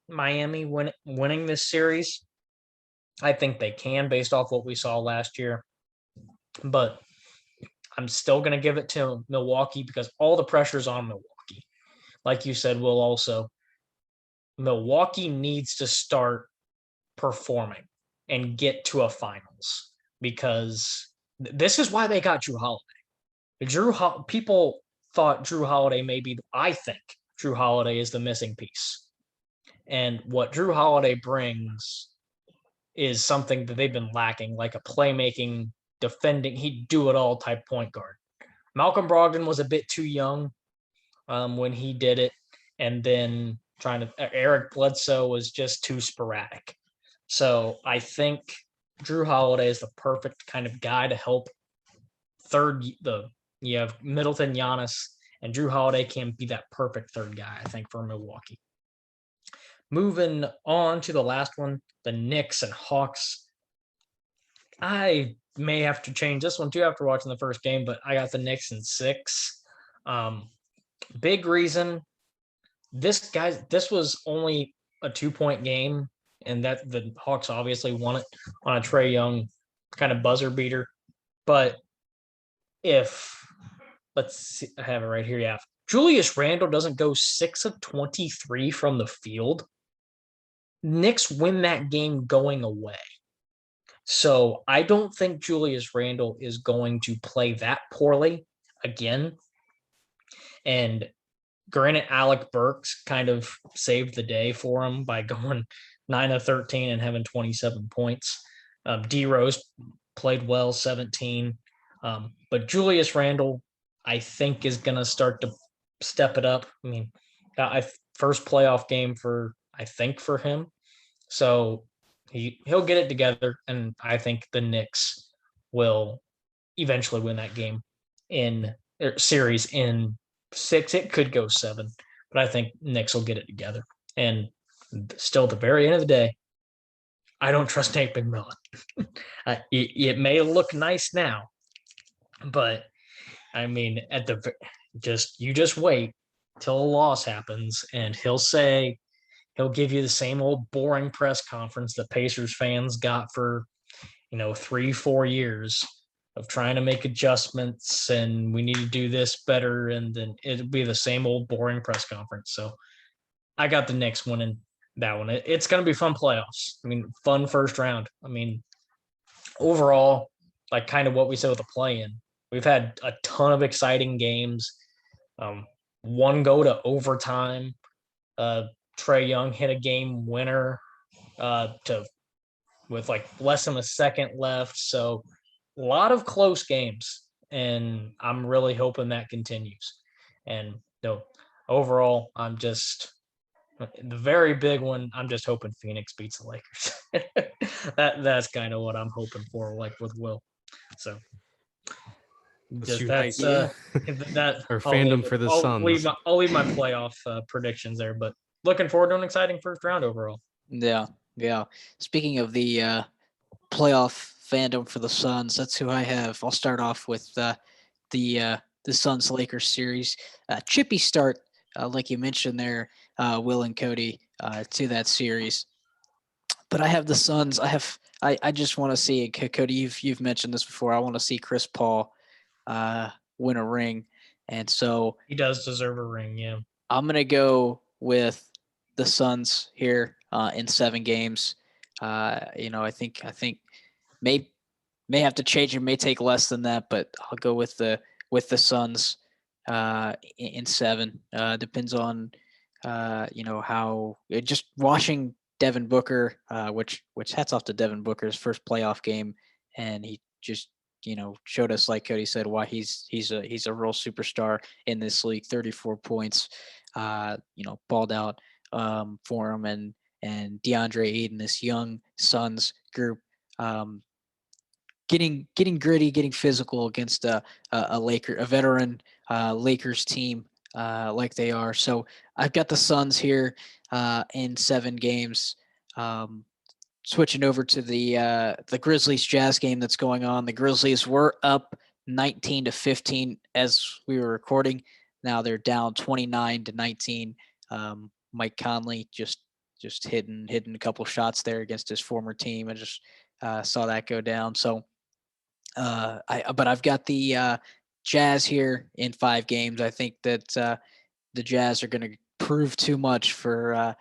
Speaker 2: Miami winning this series. I think they can based off what we saw last year. But I'm still going to give it to Milwaukee because all the pressure is on Milwaukee. Like you said, Will, also, Milwaukee needs to start performing and get to a finals, because this is why they got Drew Holiday. People thought Drew Holiday I think Drew Holiday is the missing piece. And what Drew Holiday brings is something that they've been lacking, like a playmaking, defending, he'd do it all type point guard. Malcolm Brogdon was a bit too young when he did it. And then Eric Bledsoe was just too sporadic. So I think Drew Holiday is the perfect kind of guy to help you have Middleton, Giannis, and Drew Holiday can be that perfect third guy, I think, for Milwaukee. Moving on to the last one, the Knicks and Hawks. I may have to change this one too after watching the first game, but I got the Knicks in 6. Big reason, this was only a 2-point game, and that the Hawks obviously won it on a Trae Young kind of buzzer beater. But let's see, I have it right here. Yeah. Julius Randle doesn't go 6 of 23 from the field, Knicks win that game going away. So I don't think Julius Randle is going to play that poorly again. And granted, Alec Burks kind of saved the day for him by going 9 of 13 and having 27 points. D Rose played well, 17. But Julius Randle, I think, is going to start to step it up. I mean, first playoff game for him. So he'll get it together, and I think the Knicks will eventually win that game series in 6. It could go 7, but I think Knicks will get it together. And still, at the very end of the day, I don't trust Nate McMillan. It may look nice now, but I mean, you just wait till a loss happens, and he'll give you the same old boring press conference that Pacers fans got for 3-4 years. of trying to make adjustments and we need to do this better, and then it'll be the same old boring press conference. So I got the Knicks winning that one. It's going to be fun playoffs. I mean, fun first round. I mean, overall, like kind of what we said with the play-in, we've had a ton of exciting games. One go to overtime. Trae Young hit a game winner with like less than a second left. So a lot of close games, and I'm really hoping that continues. And overall, I'm just the very big one. I'm just hoping Phoenix beats the Lakers. That's kind of what I'm hoping for, like with Will. So just that's that
Speaker 3: our fandom for the Suns.
Speaker 2: I'll leave my playoff predictions there, but looking forward to an exciting first round overall.
Speaker 1: Yeah. Speaking of the playoff fandom for the Suns, that's who I have. I'll start off with the Suns Lakers series. Chippy start, like you mentioned there, Will and Cody, to that series. But I have the Suns. I just want to see, Cody, you've mentioned this before. I want to see Chris Paul win a ring, and so
Speaker 2: he does deserve a ring. Yeah,
Speaker 1: I'm gonna go with the Suns here in 7 games. I think may have to change. It may take less than that, but I'll go with the Suns in 7. Depends on how just watching Devin Booker, which hats off to Devin Booker's first playoff game, and he just showed us, like Cody said, why he's a real superstar in this league. 34 points, balled out for him, and DeAndre Ayton, this young Suns group, getting gritty, getting physical against a veteran Lakers team like they are. So I've got the Suns here in 7 games. Switching over to the Grizzlies Jazz game that's going on. The Grizzlies were up 19-15 as we were recording. Now they're down 29-19. Mike Conley just hitting a couple shots there against his former team. I just saw that go down. So but I've got the Jazz here in 5 games. I think that the Jazz are going to prove too much for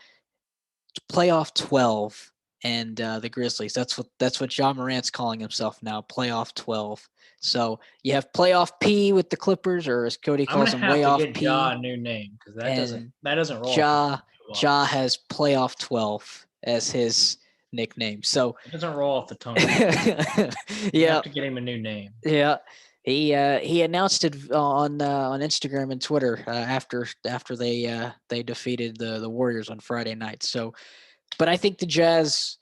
Speaker 1: playoff 12 and the Grizzlies. That's what Ja Morant's calling himself now, playoff 12. So you have playoff P with the Clippers, or as Cody calls them, way off P.
Speaker 2: Ja a new name, because that doesn't roll.
Speaker 1: Ja has playoff 12 as his nickname. So
Speaker 2: it doesn't roll off the tongue. You have to get him a new name.
Speaker 1: Yeah. He announced it on Instagram and Twitter after they defeated the Warriors on Friday night. So, but I think the Jazz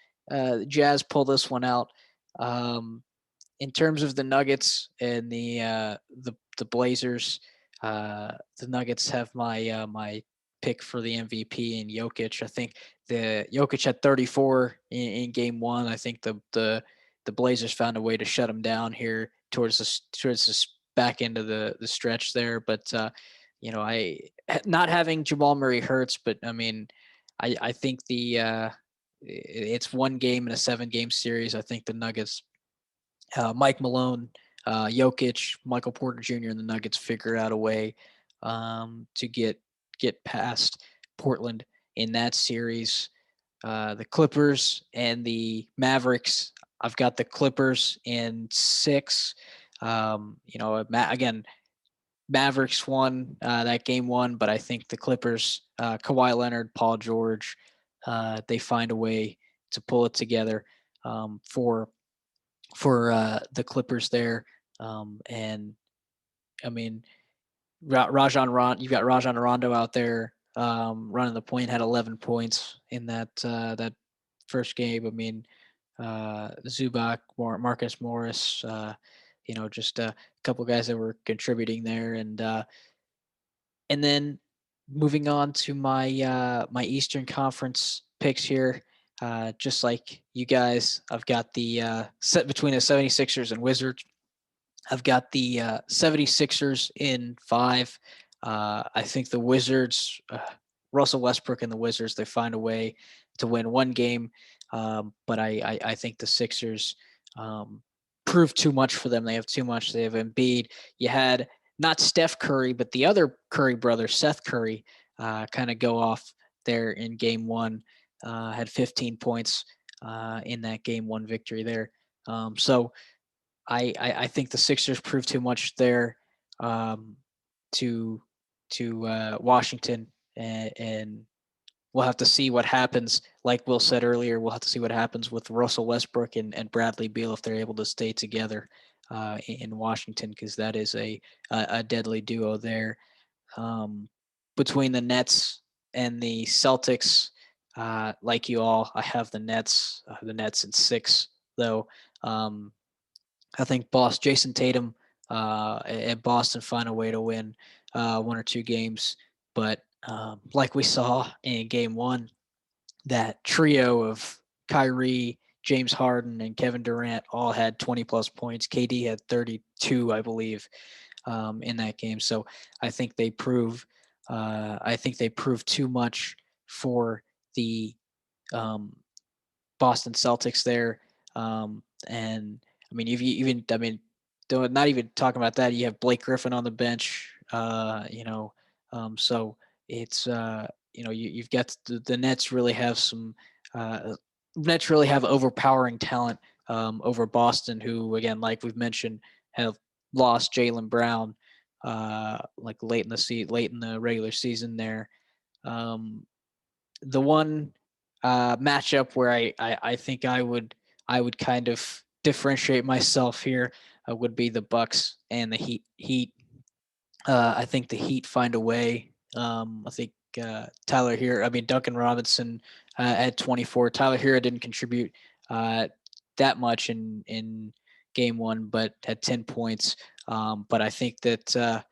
Speaker 1: pull this one out. In terms of the Nuggets and the Blazers, the Nuggets have my pick for the MVP in Jokic. I think the Jokic had 34 in game 1. I think the Blazers found a way to shut him down here towards this back end of the stretch there. But I not having Jamal Murray hurts, but I mean, I think it's 1 game in a 7-game series. I think the Nuggets, Mike Malone, Jokic, Michael Porter Jr. and the Nuggets figure out a way to get past Portland in that series. The Clippers and the Mavericks, I've got the Clippers in 6. Again, Mavericks won that game 1, but I think the Clippers, Kawhi Leonard, Paul George, they find a way to pull it together for the Clippers there. And I mean, you've got Rajon Rondo out there running the point, had 11 points in that first game. I mean, Zubac, Marcus Morris, just a couple guys that were contributing there, and then moving on to my my Eastern Conference picks here. Just like you guys, I've got the set between the 76ers and Wizards. I've got the 76ers in 5. I think the Wizards, Russell Westbrook and the Wizards, they find a way to win 1 game. But I think the Sixers proved too much for them. They have too much. They have Embiid. You had not Steph Curry, but the other Curry brother, Seth Curry, kind of go off there in game one. Had 15 points in that game one victory there. So I think the Sixers proved too much there to Washington, and we'll have to see what happens. Like Will said earlier, we'll have to see what happens with Russell Westbrook and Bradley Beal if they're able to stay together in Washington, because that is a deadly duo there. Between the Nets and the Celtics, like you all, I have the Nets in 6, though. I think Jason Tatum and Boston find a way to win 1 or 2 games. But like we saw in game 1, that trio of Kyrie, James Harden, and Kevin Durant all had 20-plus points. KD had 32, I believe, in that game. So I think they prove too much for the Boston Celtics there. And I mean, not even talking about that, you have Blake Griffin on the bench. So it's you've got the Nets really have some. Nets really have overpowering talent over Boston, who, again, like we've mentioned, have lost Jaylen Brown like late in the regular season there. The one matchup where I think I would kind of differentiate myself here would be the Bucks and the Heat. I think the Heat find a way. I think Duncan Robinson at 24. Tyler Hero didn't contribute that much in game 1, but had 10 points. But I think that the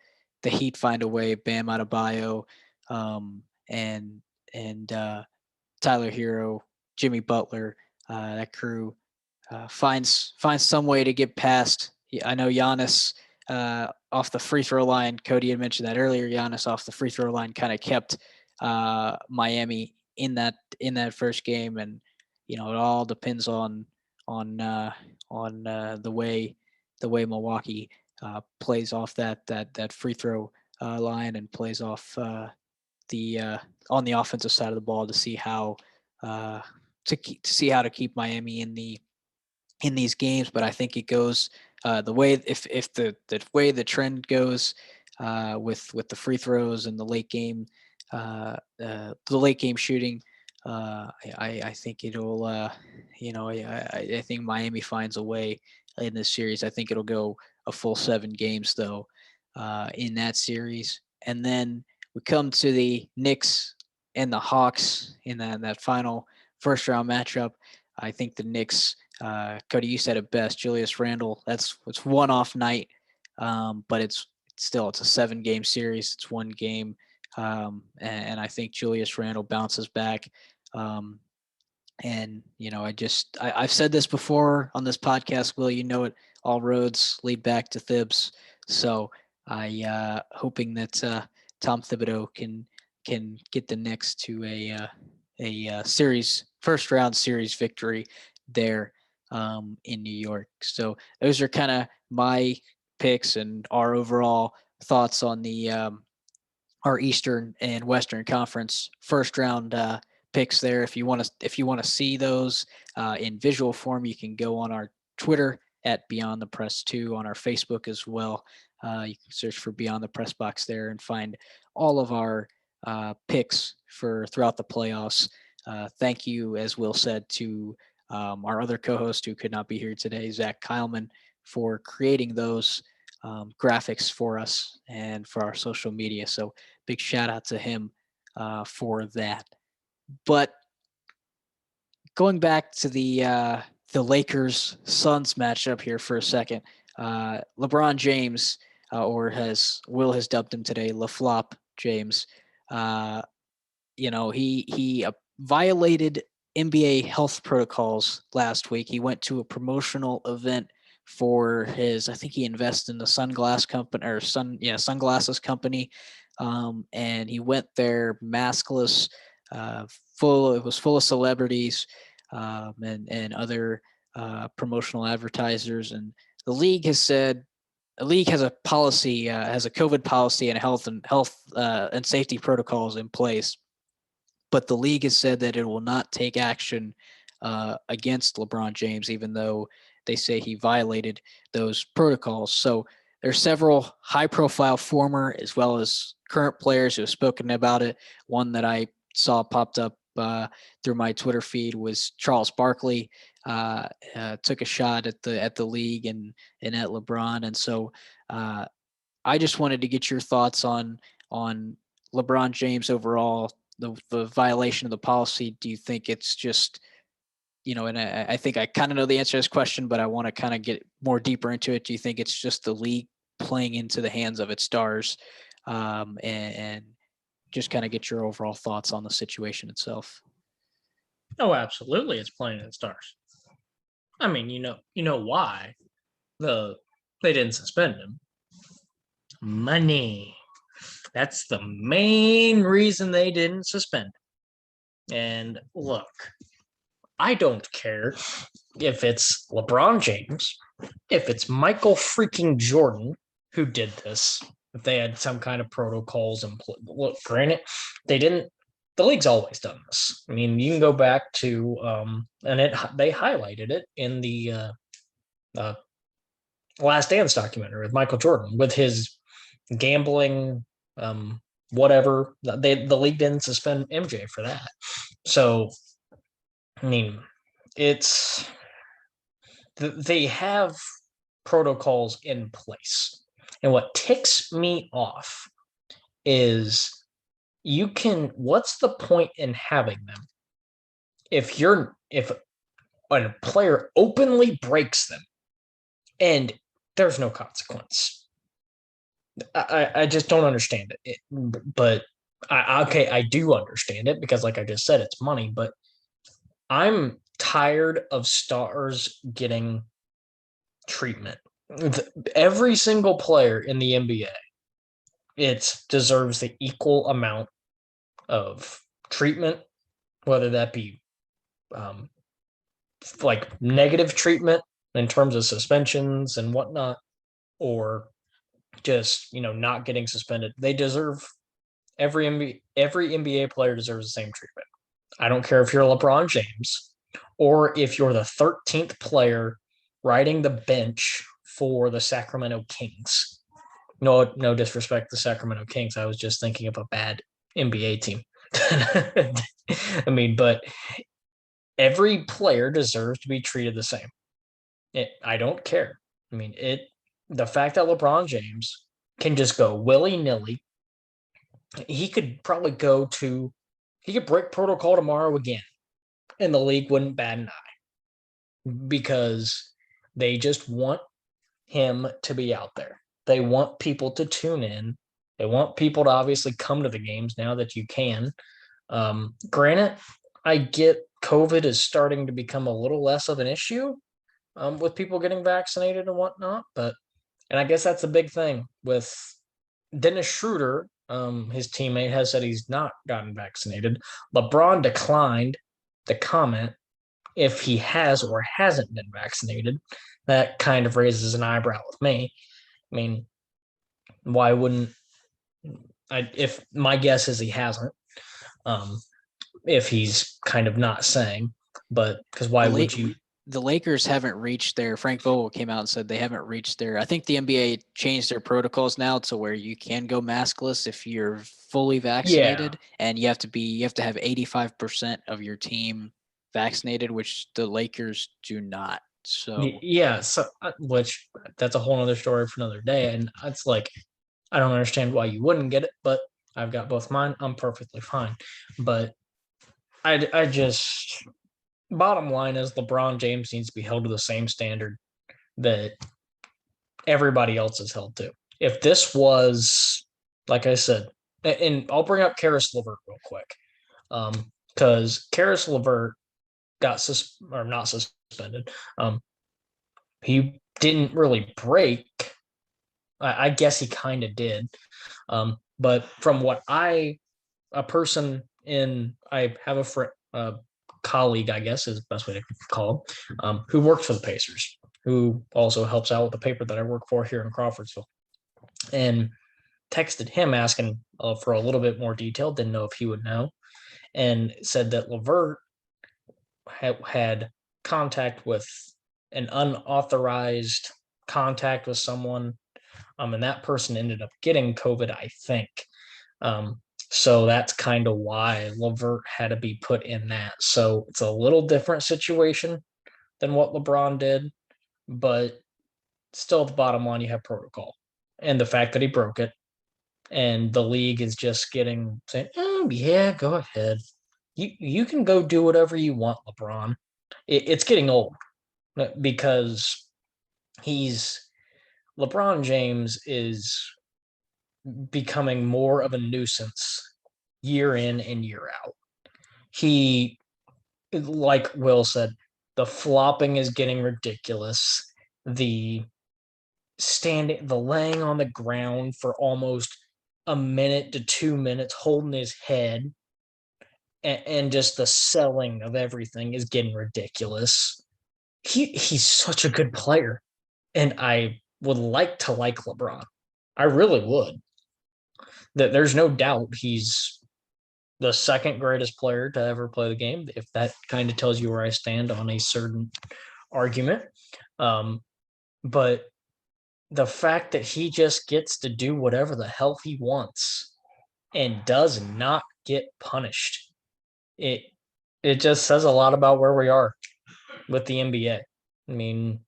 Speaker 1: Heat find a way. Bam Adebayo and Tyler Hero, Jimmy Butler, that crew finds some way to get past. I know Giannis off the free throw line. Cody had mentioned that earlier. Giannis off the free throw line kind of kept Miami in that first game, and it all depends on the way Milwaukee plays off that free throw line and plays off on the offensive side of the ball to see how to keep Miami in these games. But I think it goes the way if the way the trend goes with the free throws and the late game shooting. I think it'll I think Miami finds a way in this series. I think it'll go a full 7 games though in that series, and then we come to the Knicks and the Hawks in that final first round matchup. I think the Knicks, Cody, you said it best. Julius Randle, it's one off night, but it's a 7-game series. It's 1 game, and I think Julius Randle bounces back. And I've said this before on this podcast, Will. It, all roads lead back to Thibs. So I hoping that Tom Thibodeau can get the Knicks to a series first round series victory there in New York. So those are kind of my picks and our overall thoughts on the our Eastern and Western Conference first round picks there. If you want to see those in visual form, you can go on our Twitter at Beyond the Press 2, on our Facebook as well. You can search for Beyond the Press Box there and find all of our picks for throughout the playoffs. Thank you, as Will said, to our other co-host who could not be here today, Zach Kyleman, for creating those graphics for us and for our social media. So big shout out to him for that. But going back to the Lakers Suns matchup here for a second, LeBron James, or Will has dubbed him today, LaFlop James. He violated NBA health protocols last week. He went to a promotional event for I think he invested in the sunglasses company. And he went there maskless, it was full of celebrities and other promotional advertisers, and the league has said the league has a policy, has a COVID policy and health and safety protocols in place, but the league has said that it will not take action against LeBron James, even though they say he violated those protocols. So there's several high-profile former as well as current players who have spoken about it. One that I saw popped up through my Twitter feed was Charles Barkley. Took a shot at the league and at LeBron, and so I just wanted to get your thoughts on LeBron James overall, the violation of the policy. Do you think it's just, and I think I kind of know the answer to this question, but I want to kind of get more deeper into it. Do you think it's just the league playing into the hands of its stars, and just kind of get your overall thoughts on the situation itself?
Speaker 2: Oh, absolutely, it's playing in stars. I mean, you know why they didn't suspend him? Money. That's the main reason they didn't suspend him. And look, I don't care if it's LeBron James, if it's Michael freaking Jordan who did this, if they had some kind of protocols and look, granted, they didn't. The league's always done this. I mean, you can go back to and they highlighted it in the Last Dance documentary with Michael Jordan with his gambling, whatever. The league didn't suspend MJ for that. So, I mean, they have protocols in place, and what ticks me off is what's the point in having them if a player openly breaks them and there's no consequence? I just don't understand it. But I do understand it because, like I just said, it's money. But I'm tired of stars getting treatment. Every single player in the NBA, it deserves the equal amount of treatment, whether that be like negative treatment in terms of suspensions and whatnot, or just not getting suspended. They deserve every NBA player deserves the same treatment. I don't care if you're LeBron James or if you're the 13th player riding the bench for the Sacramento Kings. No disrespect to the Sacramento Kings. I was just thinking of a bad NBA team. I mean, but every player deserves to be treated the same. I don't care. I mean, the fact that LeBron James can just go willy-nilly, he could probably he could break protocol tomorrow again, and the league wouldn't bat an eye because they just want him to be out there. They want people to tune in. They want people to obviously come to the games now that you can. Granted, I get COVID is starting to become a little less of an issue with people getting vaccinated and whatnot, and I guess that's a big thing with Dennis Schroeder. His teammate has said he's not gotten vaccinated. LeBron declined to comment if he has or hasn't been vaccinated. That kind of raises an eyebrow with me. I mean, why wouldn't if my guess is he hasn't, if he's kind of not saying, but because why would you?
Speaker 1: The Lakers haven't reached Frank Vogel came out and said they haven't reached I think the NBA changed their protocols now to where you can go maskless if you're fully vaccinated, and you have to have 85% of your team vaccinated, which the Lakers do not. So
Speaker 2: which that's a whole other story for another day. And it's like, I don't understand why you wouldn't get it, but I've got both mine. I'm perfectly fine. But I just, bottom line is LeBron James needs to be held to the same standard that everybody else is held to. If this was, like I said, and I'll bring up Karis LeVert real quick, because Karis LeVert got not suspended. He didn't really break. I guess he kind of did. But from what I have a friend, colleague, I guess is the best way to call him, who works for the Pacers, who also helps out with the paper that I work for here in Crawfordsville, and texted him asking for a little bit more detail. Didn't know if he would know, and said that LeVert had contact with an unauthorized contact with someone, and that person ended up getting COVID, I think. So that's kind of why LeVert had to be put in that. So it's a little different situation than what LeBron did, but still, at the bottom line, you have protocol, and the fact that he broke it, and the league is just saying, yeah, go ahead. You can go do whatever you want, LeBron. It's getting old because LeBron James is becoming more of a nuisance year in and year out. He, like Will said, the flopping is getting ridiculous. The laying on the ground for almost a minute to 2 minutes, holding his head, and just the selling of everything is getting ridiculous. He's such a good player, and I would like to like LeBron. I really would. That there's no doubt he's the second greatest player to ever play the game, if that kind of tells you where I stand on a certain argument. But the fact that he just gets to do whatever the hell he wants and does not get punished, it just says a lot about where we are with the NBA. I mean,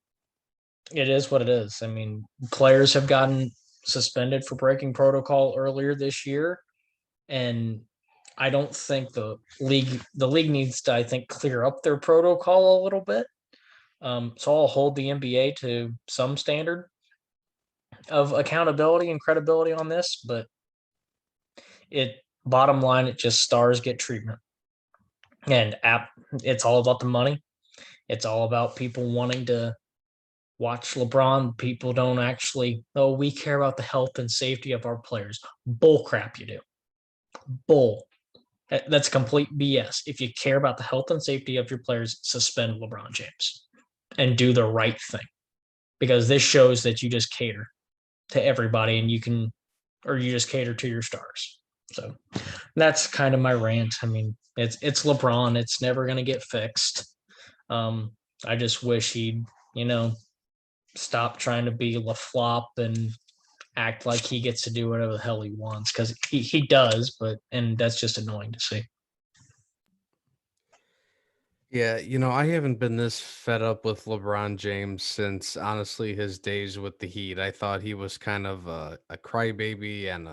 Speaker 2: it is what it is. I mean, players have gotten suspended for breaking protocol earlier this year, and I don't think the league needs to, I think, clear up their protocol a little bit. So I'll hold the NBA to some standard of accountability and credibility on this, but bottom line, it just stars get treatment, and it's all about the money. It's all about people wanting to watch LeBron. People don't actually, we care about the health and safety of our players. Bull crap, you do. Bull. That's complete BS. If you care about the health and safety of your players, suspend LeBron James and do the right thing, because this shows that you just cater to everybody, and you just cater to your stars. So that's kind of my rant. I mean, it's LeBron. It's never going to get fixed. I just wish he'd, stop trying to be LaFlop and act like he gets to do whatever the hell he wants, because he does, and that's just annoying to see.
Speaker 3: Yeah, I haven't been this fed up with LeBron James since, honestly, his days with the Heat. I thought he was kind of a crybaby and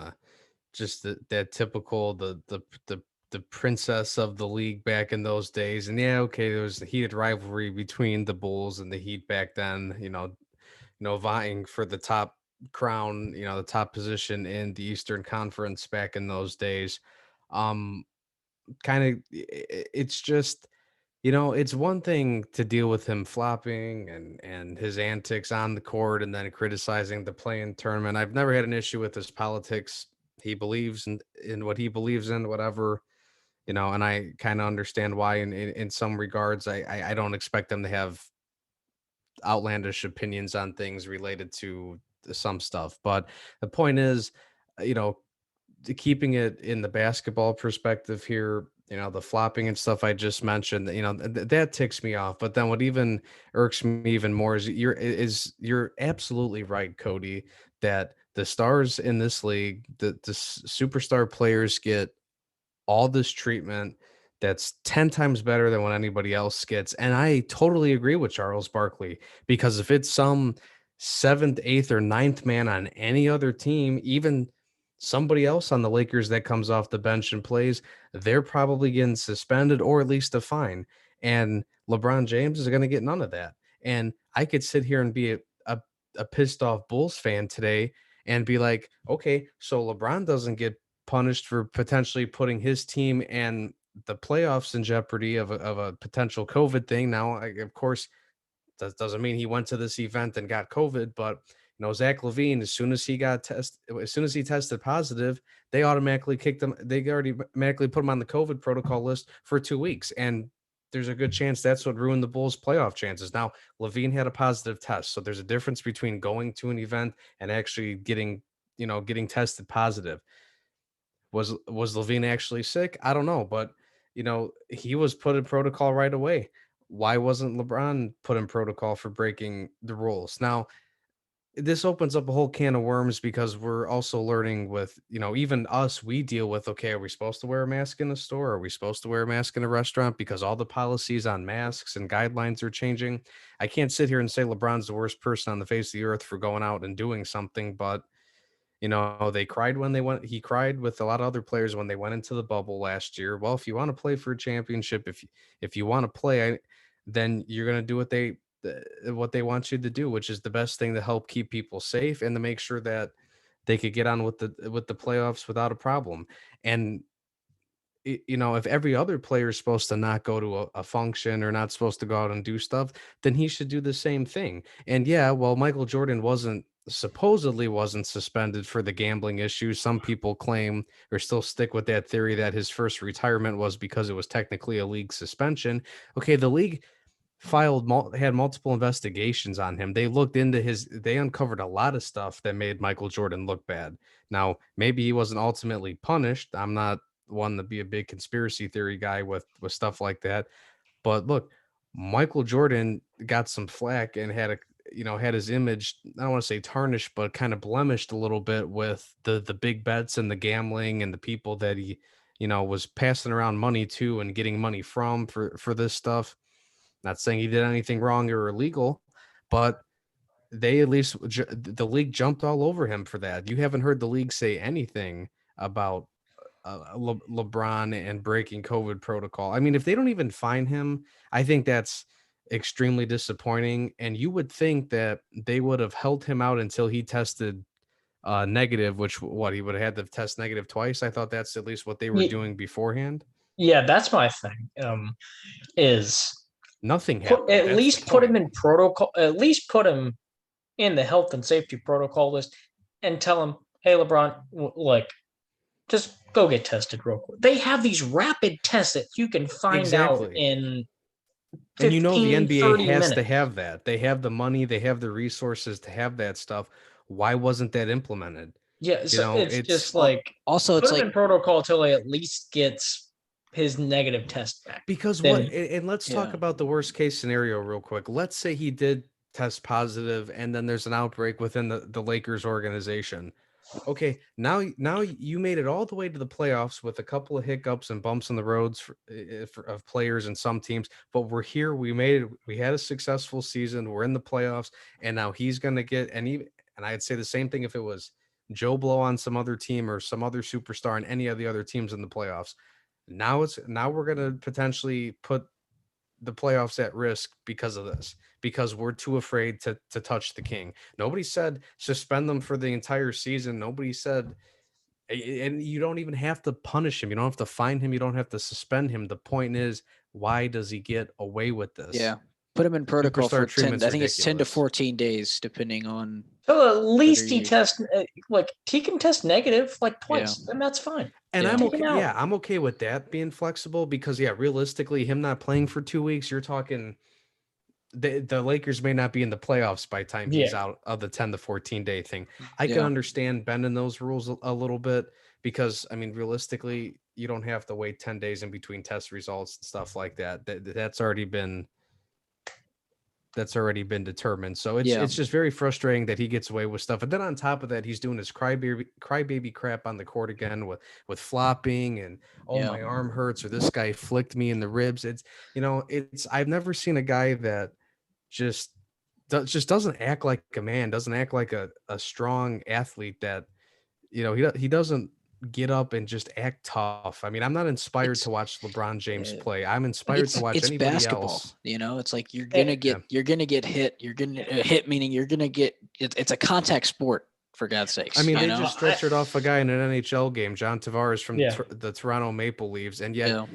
Speaker 3: just that typical the princess of the league back in those days. And yeah, okay, there was the heated rivalry between the Bulls and the Heat back then. Vying for the top crown, the top position in the Eastern Conference back in those days. Kind of, it's just, it's one thing to deal with him flopping and his antics on the court and then criticizing the play-in tournament. I've never had an issue with his politics. He believes in what he believes in, whatever, and I kind of understand why in some regards. I don't expect them to have outlandish opinions on things related to some stuff. But the point is, keeping it in the basketball perspective here, the flopping and stuff I just mentioned, that ticks me off. But then what even irks me even more is you're absolutely right, Cody, that the stars in this league, the superstar players get all this treatment that's 10 times better than what anybody else gets. And I totally agree with Charles Barkley, because if it's some seventh, eighth, or ninth man on any other team, even somebody else on the Lakers that comes off the bench and plays, they're probably getting suspended or at least a fine. And LeBron James is going to get none of that. And I could sit here and be a pissed off Bulls fan today and be like, okay, so LeBron doesn't get punished for potentially putting his team and the playoffs in jeopardy of a potential COVID thing. Now, of course, that doesn't mean he went to this event and got COVID, but Zach LaVine, as soon as he tested positive, they automatically kicked him. They already automatically put him on the COVID protocol list for 2 weeks. And there's a good chance that's what ruined the Bulls' playoff chances. Now, Levine had a positive test, so there's a difference between going to an event and actually getting tested positive. Was Levine actually sick? I don't know, but he was put in protocol right away. Why wasn't LeBron put in protocol for breaking the rules? Now, this opens up a whole can of worms because we're also learning with, even us, we deal with, okay, are we supposed to wear a mask in a store? Are we supposed to wear a mask in a restaurant? Because all the policies on masks and guidelines are changing. I can't sit here and say LeBron's the worst person on the face of the earth for going out and doing something, but they cried when he cried with a lot of other players when they went into the bubble last year. Well, if you want to play for a championship, if you want to play, then you're going to do what they want you to do, which is the best thing to help keep people safe and to make sure that they could get on with the playoffs without a problem. And if every other player is supposed to not go to a function or not supposed to go out and do stuff, then he should do the same thing. And yeah, well, Michael Jordan supposedly wasn't suspended for the gambling issues. Some people claim or still stick with that theory that his first retirement was because it was technically a league suspension. Okay, the league had multiple investigations on him. They uncovered a lot of stuff that made Michael Jordan look bad. Now, maybe he wasn't ultimately punished. I'm not one to be a big conspiracy theory guy with stuff like that. But look, Michael Jordan got some flack and had his image, I don't want to say tarnished, but kind of blemished a little bit with the big bets and the gambling and the people that he, was passing around money to and getting money from for this stuff. Not saying he did anything wrong or illegal, but they at least the league jumped all over him for that. You haven't heard the league say anything about LeBron and breaking COVID protocol. I mean, if they don't even fine him, I think that's extremely disappointing. And you would think that they would have held him out until he tested negative, which he would have had to test negative twice. I thought that's at least what they were doing beforehand.
Speaker 2: Yeah, that's my thing. Is
Speaker 3: Nothing happened.
Speaker 2: At least put him in protocol. At least put him in the health and safety protocol list, and tell him, "Hey, LeBron, just go get tested real quick." They have these rapid tests that you can find out in 15,
Speaker 3: and the NBA has
Speaker 2: minutes.
Speaker 3: to have that. They have the money, they have the resources to have that stuff. Why wasn't that implemented?
Speaker 2: Yeah, so it's just like
Speaker 1: also
Speaker 2: put him in protocol till he at least gets his negative test back.
Speaker 3: Because and let's talk about the worst case scenario real quick. Let's say he did test positive and then there's an outbreak within the Lakers organization. Okay, now you made it all the way to the playoffs with a couple of hiccups and bumps in the roads of players and some teams, but we're here. We made it. We had a successful season. We're in the playoffs, and now he's going to get and I'd say the same thing if it was Joe Blow on some other team or some other superstar in any of the other teams in the playoffs. Now we're going to potentially put the playoffs at risk because of this, because we're too afraid to touch the king. Nobody said suspend them for the entire season. Nobody said, and you don't even have to punish him. You don't have to fine him. You don't have to suspend him. The point is, why does he get away with this?
Speaker 1: Yeah. Put him in protocol for 10. I think it's 10 to 14 days, depending on.
Speaker 2: So at least he he can test negative twice, and that's fine.
Speaker 3: And I'm okay. Yeah, I'm okay with that being flexible because realistically, him not playing for 2 weeks, you're talking the Lakers may not be in the playoffs by the time he's out of the 10 to 14 day thing. I can understand bending those rules a little bit because realistically, you don't have to wait 10 days in between test results and stuff like that. That's already been determined. So it's just very frustrating that he gets away with stuff. And then on top of that, he's doing his crybaby crap on the court again with flopping and my arm hurts or this guy flicked me in the ribs. I've never seen a guy that just doesn't act like a man, doesn't act like a strong athlete, that he doesn't get up and just act tough. I'm not inspired to watch LeBron James play. I'm inspired to watch anybody
Speaker 1: basketball,
Speaker 3: else.
Speaker 1: It's like you're gonna get hit. You're gonna hit, meaning you're gonna get. It's a contact sport, for God's sakes.
Speaker 3: They just stretchered off a guy in an NHL game, John Tavares from the Toronto Maple Leafs, and yet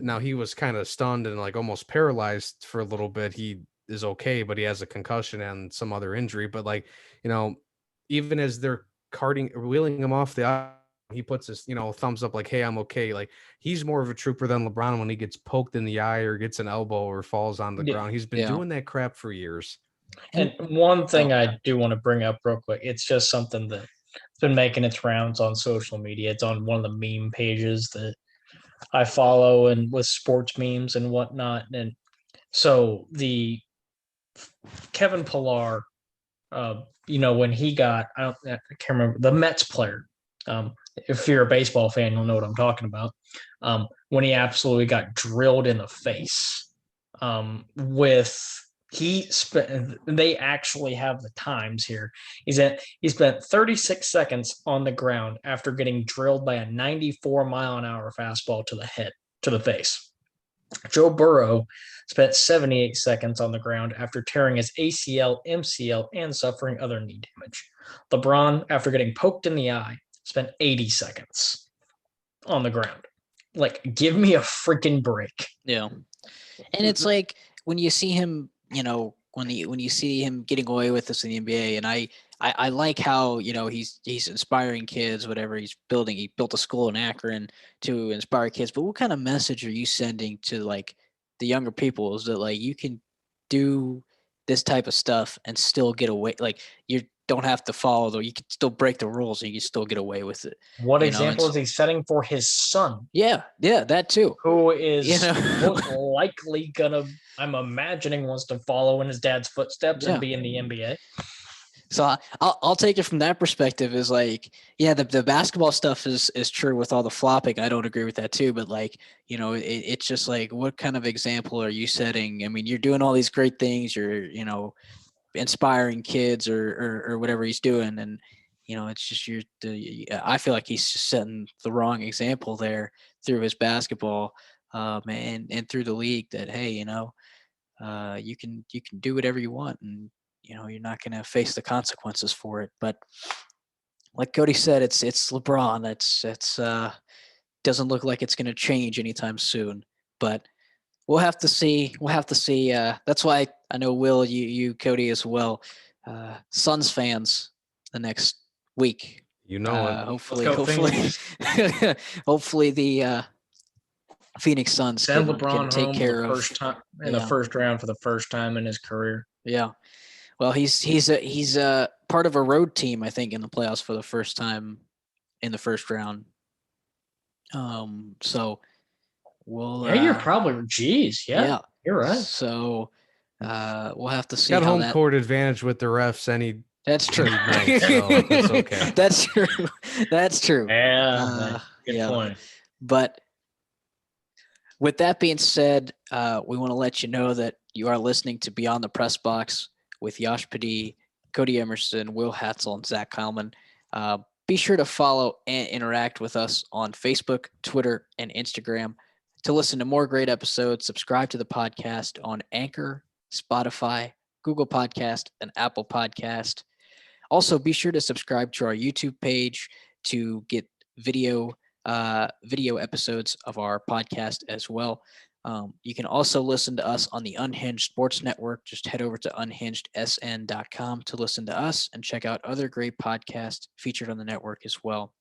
Speaker 3: now he was kind of stunned and almost paralyzed for a little bit. He is okay, but he has a concussion and some other injury. But even as they're wheeling him off the he puts his, thumbs up like, hey, I'm okay. Like, he's more of a trooper than LeBron when he gets poked in the eye or gets an elbow or falls on the ground. He's been doing that crap for years.
Speaker 2: And one thing I do want to bring up real quick, it's just something that's been making its rounds on social media. It's on one of the meme pages that I follow and with sports memes and whatnot. And so the Kevin Pillar, when he got, I can't remember, the Mets player. If you're a baseball fan, you'll know what I'm talking about. When he absolutely got drilled in the face they actually have the times here. He spent 36 seconds on the ground after getting drilled by a 94-mile-an-hour fastball to the face. Joe Burrow spent 78 seconds on the ground after tearing his ACL, MCL, and suffering other knee damage. LeBron, after getting poked in the eye, spent 80 seconds on the ground. Like, give me a freaking break.
Speaker 1: Yeah. And it's like when you see him, when you see him getting away with this in the NBA, and I like how, he's inspiring kids, whatever he's building. He built a school in Akron to inspire kids. But what kind of message are you sending to like the younger people? Is that like you can do this type of stuff and still get away? Like you don't have to follow, though. You can still break the rules and you can still get away with it.
Speaker 2: What example is he setting for his son?
Speaker 1: Yeah, that too.
Speaker 2: Who is most likely gonna, I'm imagining, wants to follow in his dad's footsteps and be in the NBA.
Speaker 1: So I'll take it from that perspective. Is like, the basketball stuff is true with all the flopping. I don't agree with that too, but like, it's just like, what kind of example are you setting? I mean, you're doing all these great things. You're, inspiring kids or whatever he's doing. And, it's just, I feel like he's just setting the wrong example there through his basketball, and through the league that, hey, you can do whatever you want, and, you're not going to face the consequences for it. But like Cody said, it's LeBron. It's doesn't look like it's going to change anytime soon, but we'll have to see. That's why I know, Will, you Cody as well, Suns fans the next week. Hopefully, hopefully the Phoenix Suns
Speaker 2: send
Speaker 1: can
Speaker 2: LeBron
Speaker 1: take
Speaker 2: home
Speaker 1: care
Speaker 2: the
Speaker 1: of
Speaker 2: first time in the first round for the first time in his career.
Speaker 1: Yeah. Well, he's a part of a road team, I think, in the playoffs for the first time in the first round. So we'll.
Speaker 2: You're probably. Geez, yeah, you're right.
Speaker 1: So we'll have to see.
Speaker 3: Got home court advantage with the refs.
Speaker 1: That's true.
Speaker 3: Night, so it's okay.
Speaker 1: That's true. That's true.
Speaker 2: Yeah, good point.
Speaker 1: But with that being said, we want to let you know that you are listening to Beyond the Press Box with Yash Padee, Cody Emerson, Will Hatzel, and Zach Heilman. Be sure to follow and interact with us on Facebook, Twitter, and Instagram. To listen to more great episodes, subscribe to the podcast on Anchor, Spotify, Google Podcast, and Apple Podcast. Also, be sure to subscribe to our YouTube page to get video episodes of our podcast as well. You can also listen to us on the Unhinged Sports Network. Just head over to unhingedsn.com to listen to us and check out other great podcasts featured on the network as well.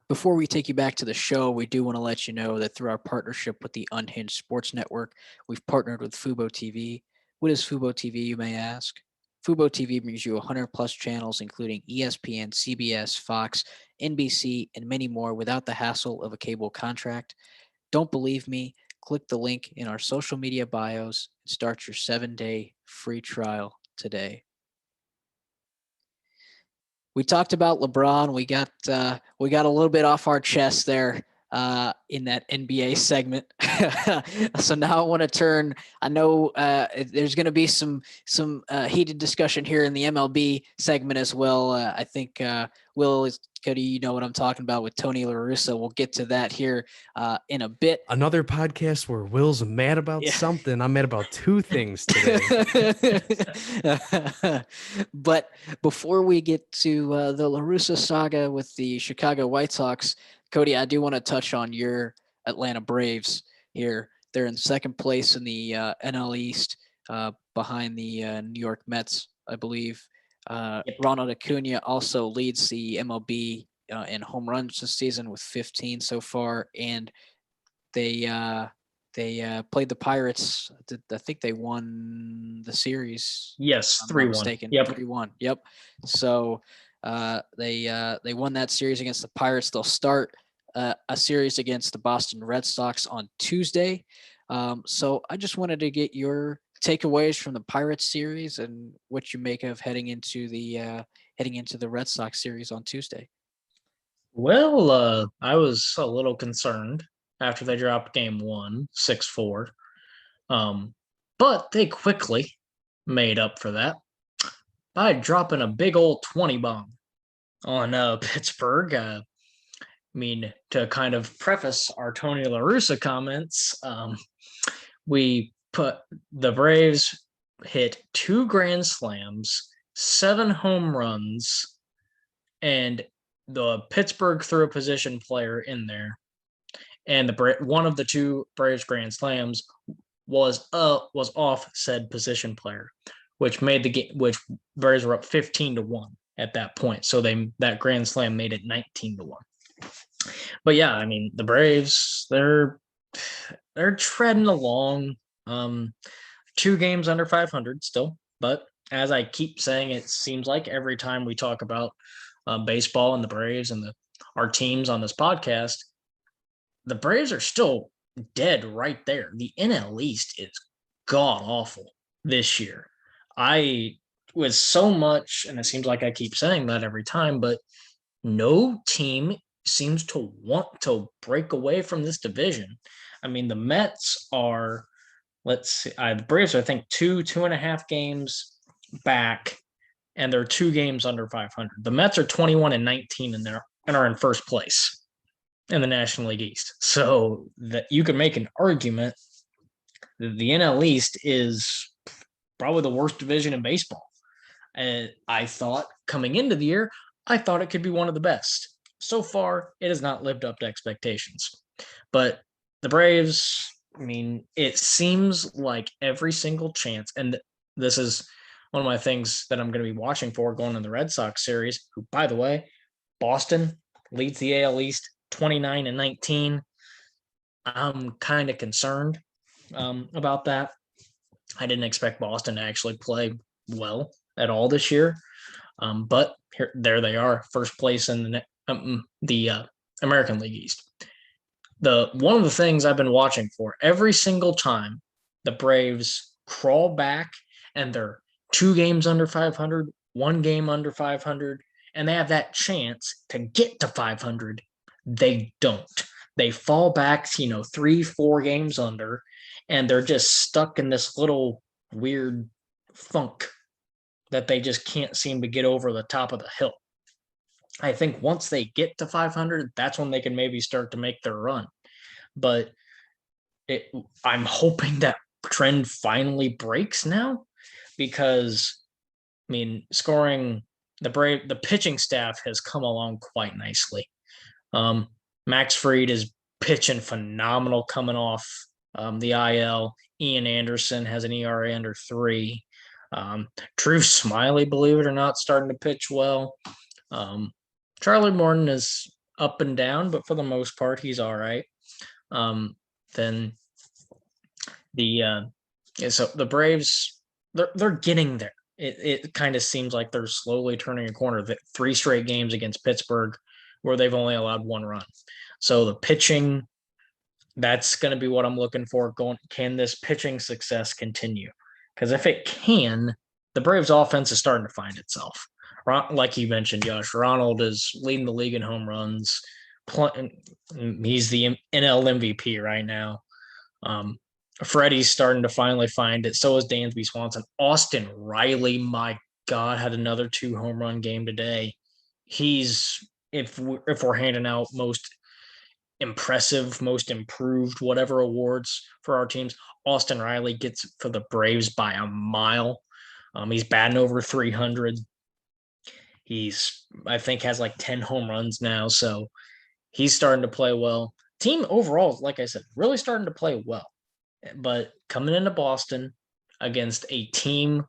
Speaker 1: Before we take you back to the show, we do want to let you know that through our partnership with the Unhinged Sports Network, we've partnered with Fubotv. What is Fubotv, you may ask? Fubotv brings you 100-plus channels, including ESPN, CBS, Fox, NBC, and many more without the hassle of a cable contract. Don't believe me? Click the link in our social media bios and start your 7-day free trial today. We talked about LeBron. We got a little bit off our chest there in that NBA segment. So now I want to turn. I know there's going to be some heated discussion here in the MLB segment as well. I think Will, Cody, you know what I'm talking about with Tony La Russa. We'll get to that here in a bit.
Speaker 3: Another podcast where Will's mad about something. I'm mad about two things today.
Speaker 1: But before we get to the La Russa saga with the Chicago White Sox, Cody, I do want to touch on your Atlanta Braves here. They're in second place in the NL East behind the New York Mets, I believe. Ronald Acuna also leads the MLB in home runs this season with 15 so far, and they played the Pirates. I think they won the series.
Speaker 2: Yes, 3-1.
Speaker 1: Yep, 3-1. Yep. So they won that series against the Pirates. They'll start a series against the Boston Red Sox on Tuesday. So I just wanted to get your takeaways from the Pirates series and what you make of heading into the Red Sox series on Tuesday.
Speaker 2: Well, I was a little concerned after they dropped game 1, 6-4. But they quickly made up for that by dropping a big old 20 bomb on Pittsburgh. To kind of preface our Tony La Russa comments, we put the Braves hit 2 grand slams, 7 home runs, and the Pittsburgh threw a position player in there. And one of the 2 Braves grand slams was off said position player, which made the game, which Braves were up 15-1 at that point. So that grand slam made it 19-1. But yeah, the Braves, they're treading along, 2 games under 500 still. But as I keep saying, it seems like every time we talk about baseball and the Braves and our teams on this podcast, the Braves are still dead right there. The NL East is god awful this year. With so much, and it seems like I keep saying that every time, but no team seems to want to break away from this division. The Mets are, the Braves are, I think, 2.5 games back, and they're 2 games under 500. The Mets are 21-19 and are in first place in the National League East. So that you can make an argument that the NL East is probably the worst division in baseball. And I thought coming into the year, I thought it could be one of the best. So far, it has not lived up to expectations. But the Braves, it seems like every single chance, and this is one of my things that I'm going to be watching for going in the Red Sox series, who, by the way, Boston leads the AL East 29-19. I'm kind of concerned about that. I didn't expect Boston to actually play well at all this year. But there they are, first place in the American League East. One of the things I've been watching for every single time the Braves crawl back and they're 2 games under 500, 1 game under 500, and they have that chance to get to 500, they don't. They fall back, 3-4 games under, and they're just stuck in this little weird funk that they just can't seem to get over the top of the hill. I think once they get to 500, that's when they can maybe start to make their run. But I'm hoping that trend finally breaks now, because scoring the pitching staff has come along quite nicely. Max Fried is pitching phenomenal coming off the IL. Ian Anderson has an ERA under 3. Drew Smiley, believe it or not, starting to pitch well. Charlie Morton is up and down, but for the most part, he's all right. Then the Braves, they're getting there. It kind of seems like they're slowly turning a corner. 3 straight games against Pittsburgh where they've only allowed 1 run. So the pitching, that's going to be what I'm looking for. Can this pitching success continue? Because if it can, the Braves offense is starting to find itself. Like you mentioned, Yash, Ronald is leading the league in home runs. He's the NL MVP right now. Freddie's starting to finally find it. So is Dansby Swanson. Austin Riley, my God, had another 2 home run game today. He's, if we're handing out most impressive, most improved, whatever awards for our teams, Austin Riley gets for the Braves by a mile. He's batting over 300. I think has like 10 home runs now. So he's starting to play well. Team overall, like I said, really starting to play well. But coming into Boston against a team,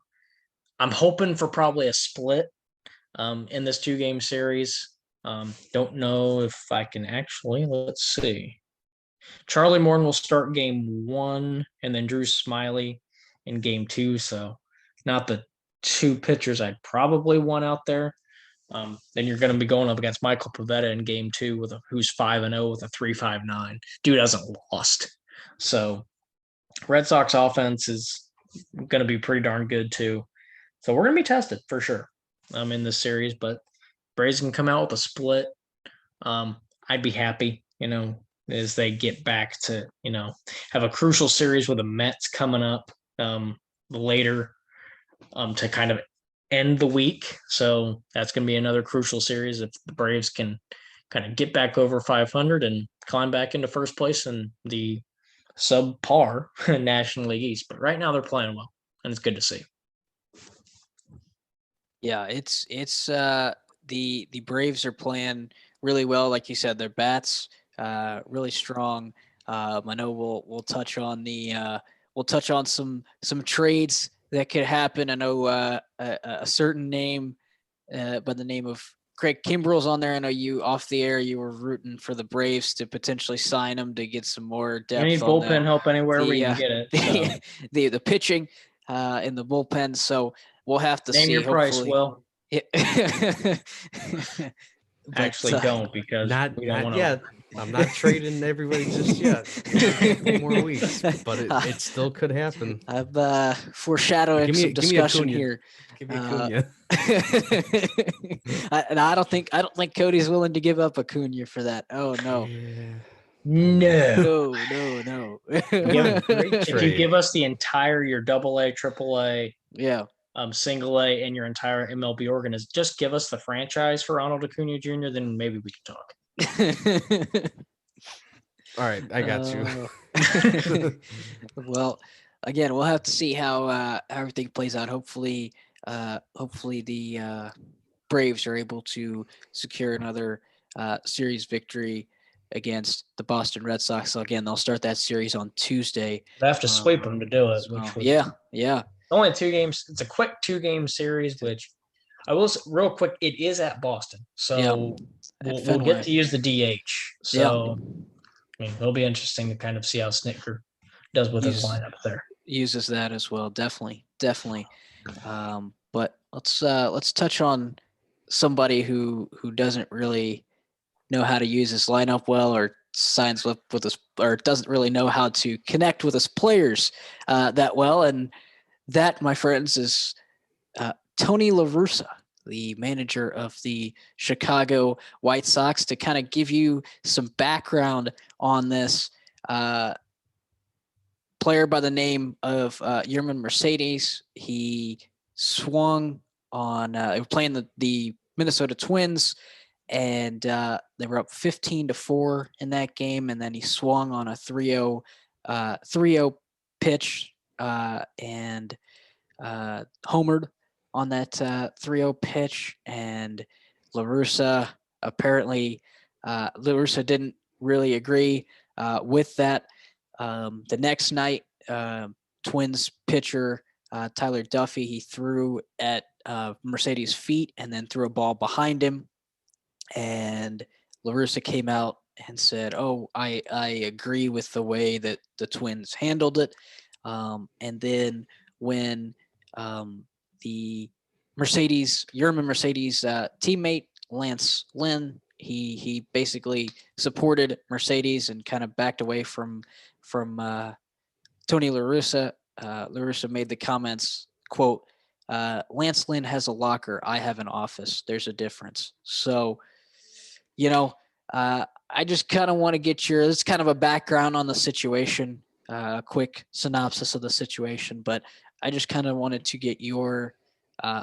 Speaker 2: I'm hoping for probably a split in this 2-game series. Don't know if I can actually. Let's see. Charlie Morton will start game 1, and then Drew Smiley in game 2. So, not the 2 pitchers I'd probably want out there. Then you're going to be going up against Michael Pivetta in game 2 who's 5-0 with a 3.59. Dude hasn't lost. So, Red Sox offense is going to be pretty darn good too. So we're going to be tested for sure in this series, but Braves can come out with a split. I'd be happy, as they get back to, have a crucial series with the Mets coming up later to kind of end the week. So that's going to be another crucial series if the Braves can kind of get back over 500 and climb back into first place in the subpar National League East. But right now they're playing well, and it's good to see.
Speaker 1: Yeah, it's the Braves are playing really well, like you said. Their bats really strong. I know we'll touch on some trades that could happen. I know a certain name by the name of Craig Kimbrell's on there. I know you off the air you were rooting for the Braves to potentially sign him to get some more depth.
Speaker 2: We need bullpen help anywhere we can get it.
Speaker 1: So. The pitching in the bullpen. So we'll have to
Speaker 2: Name
Speaker 1: see.
Speaker 2: Your price, Will. Actually, don't because we don't want
Speaker 3: to. I'm not trading everybody just yet. 4 more weeks, but it still could happen.
Speaker 1: I'm foreshadowing some discussion here.
Speaker 3: Give me Acuna.
Speaker 1: I don't think Codey's willing to give up Acuna for that. Oh no.
Speaker 3: Yeah.
Speaker 1: No.
Speaker 2: If you give us the entire your AA, AAA, single A, and your entire MLB organization, just give us the franchise for Ronald Acuna Jr., then maybe we can talk.
Speaker 3: All right, I got you.
Speaker 1: Well, again, we'll have to see how everything plays out. Hopefully the Braves are able to secure another series victory against the Boston Red Sox. So again, they'll start that series on Tuesday.
Speaker 2: They have to sweep them to do it.
Speaker 1: Well. Yeah.
Speaker 2: Only 2 games. It's a quick 2-game series, which I will real quick. It is at Boston, so we'll get to use the DH. So I mean, it'll be interesting to kind of see how Snitker does with his lineup there.
Speaker 1: Uses that as well, definitely. But let's touch on somebody who doesn't really know how to use his lineup well, or signs with us, or doesn't really know how to connect with his players that well, and that, my friends, is Tony La Russa, the manager of the Chicago White Sox. To kind of give you some background on this player by the name of Yerman Mercedes, he swung on playing the Minnesota Twins, and they were up 15-4 in that game, and then he swung on a 3-0 pitch and homered on that 3-0 pitch, and La Russa didn't really agree with that. The next night, Twins pitcher Tyler Duffy, he threw at Mercedes' feet and then threw a ball behind him, and La Russa came out and said, "Oh, I agree with the way that the Twins handled it." And then when the Yerman Mercedes teammate Lance Lynn, he basically supported Mercedes and kind of backed away from Tony La Russa. La Russa made the comments, quote, "Lance Lynn has a locker. I have an office. There's a difference." So, I just kind of want to get it's kind of a background on the situation, a quick synopsis of the situation, but I just kind of wanted to get your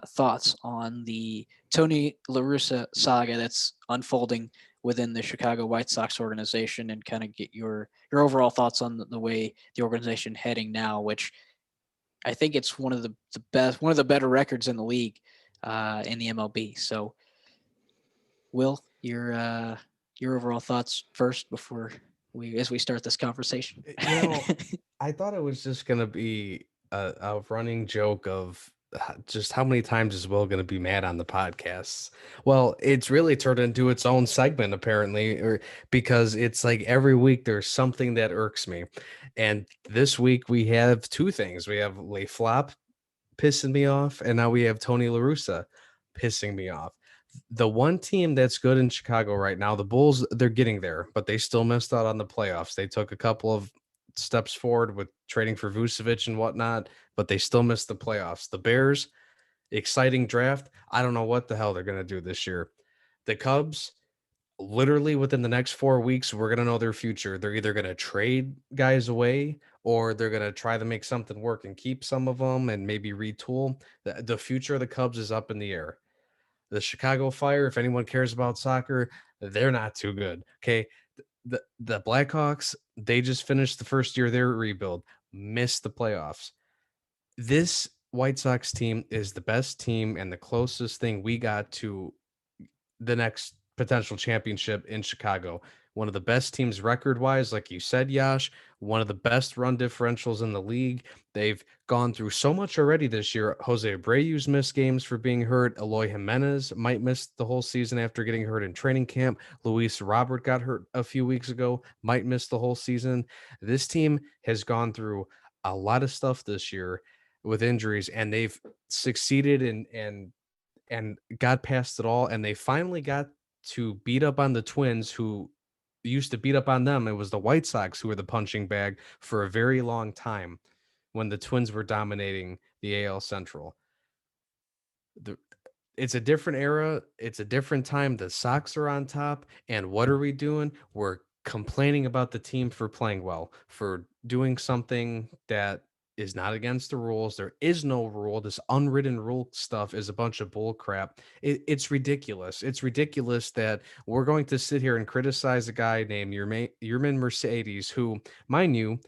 Speaker 1: thoughts on the Tony La Russa saga that's unfolding within the Chicago White Sox organization, and kind of get your overall thoughts on the way the organization heading now, which I think it's one of the best, one of the better records in the league in the MLB. So, Will, your overall thoughts first before we start this conversation.
Speaker 3: I thought it was just gonna be a running joke of just how many times is Will going to be mad on the podcasts? Well, it's really turned into its own segment apparently, or because it's like every week there's something that irks me. And this week we have two things. We have Le Flop pissing me off, and now we have Tony La Russa pissing me off. The one team that's good in Chicago right now, the Bulls, they're getting there, but they still missed out on the playoffs. They took a couple of steps forward with trading for Vucevic and whatnot, but they still missed the playoffs. The Bears, exciting draft. I don't know what the hell they're going to do this year. The Cubs, literally within the next 4 weeks, we're going to know their future. They're either going to trade guys away or they're going to try to make something work and keep some of them and maybe retool. The future of the Cubs is up in the air. The Chicago Fire, if anyone cares about soccer, they're not too good. Okay. The Blackhawks, they just finished the first year of their rebuild, missed the playoffs. This White Sox team is the best team and the closest thing we got to the next potential championship in Chicago. One of the best teams record wise, like you said, Yash, one of the best run differentials in the league. They've gone through so much already this year. Jose Abreu's missed games for being hurt. Eloy Jimenez might miss the whole season after getting hurt in training camp. Luis Robert got hurt a few weeks ago, might miss the whole season. This team has gone through a lot of stuff this year with injuries, and they've succeeded and got past it all, and they finally got to beat up on the Twins, who used to beat up on them. It was the White Sox who were the punching bag for a very long time when the Twins were dominating the AL Central. It's a different era. It's a different time. The Sox are on top. And what are we doing? We're complaining about the team for playing well, for doing something that is not against the rules. There is no rule. This unwritten rule stuff is a bunch of bull crap. It's ridiculous. It's ridiculous that we're going to sit here and criticize a guy named Yermin Mercedes, who, mind you,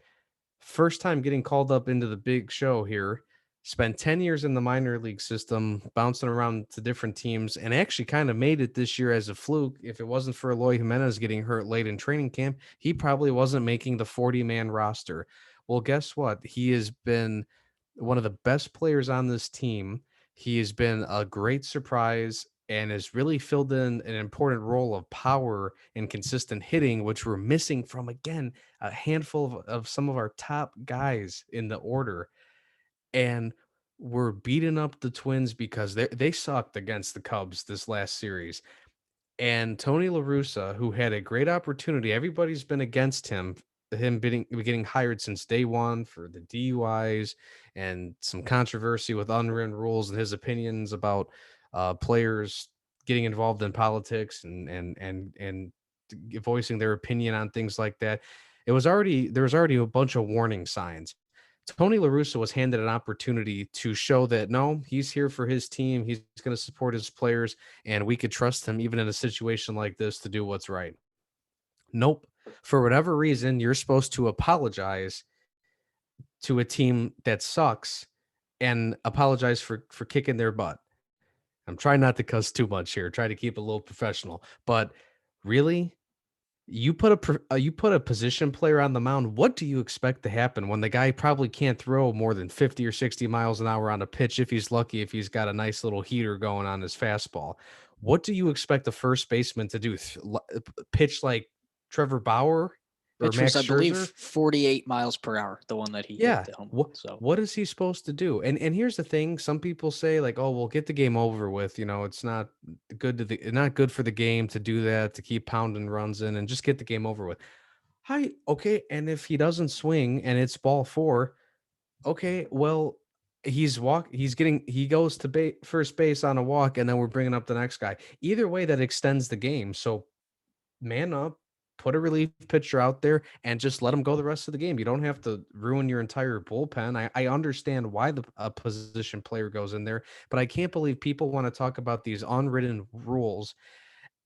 Speaker 3: first time getting called up into the big show here, spent 10 years in the minor league system, bouncing around to different teams, and actually kind of made it this year as a fluke. If it wasn't for Eloy Jimenez getting hurt late in training camp, he probably wasn't making the 40-man roster. Well, guess what? He has been one of the best players on this team. He has been a great surprise and has really filled in an important role of power and consistent hitting, which we're missing from, again, a handful of some of our top guys in the order. And we're beating up the Twins because they sucked against the Cubs this last series. And Tony La Russa, who had a great opportunity, everybody's been against him getting hired since day one for the DUIs and some controversy with unwritten rules and his opinions about players getting involved in politics and voicing their opinion on things like that. There was already a bunch of warning signs. Tony La Russa was handed an opportunity to show that no, he's here for his team. He's going to support his players, and we could trust him even in a situation like this to do what's right. Nope. For whatever reason, you're supposed to apologize to a team that sucks and apologize for kicking their butt. I'm trying not to cuss too much here. Try to keep it a little professional. But really, you put a position player on the mound. What do you expect to happen when the guy probably can't throw more than 50 or 60 miles an hour on a pitch if he's lucky, if he's got a nice little heater going on his fastball? What do you expect the first baseman to do? Pitch like Trevor Bauer or
Speaker 1: Pitch was,
Speaker 3: Max
Speaker 1: I believe,
Speaker 3: Scherzer?
Speaker 1: 48 miles per hour, the one that he
Speaker 3: Yeah.
Speaker 1: hit the home run. So
Speaker 3: What is he supposed to do? And here's the thing: some people say like, "Oh, we'll get the game over with." You know, it's not not good for the game to do that, to keep pounding runs in and just get the game over with. Hi, okay. And if he doesn't swing and it's ball four, okay, well, he goes to first base on a walk, and then we're bringing up the next guy. Either way, that extends the game. So man up, put a relief pitcher out there, and just let him go the rest of the game. You don't have to ruin your entire bullpen. I understand why a position player goes in there, but I can't believe people want to talk about these unwritten rules.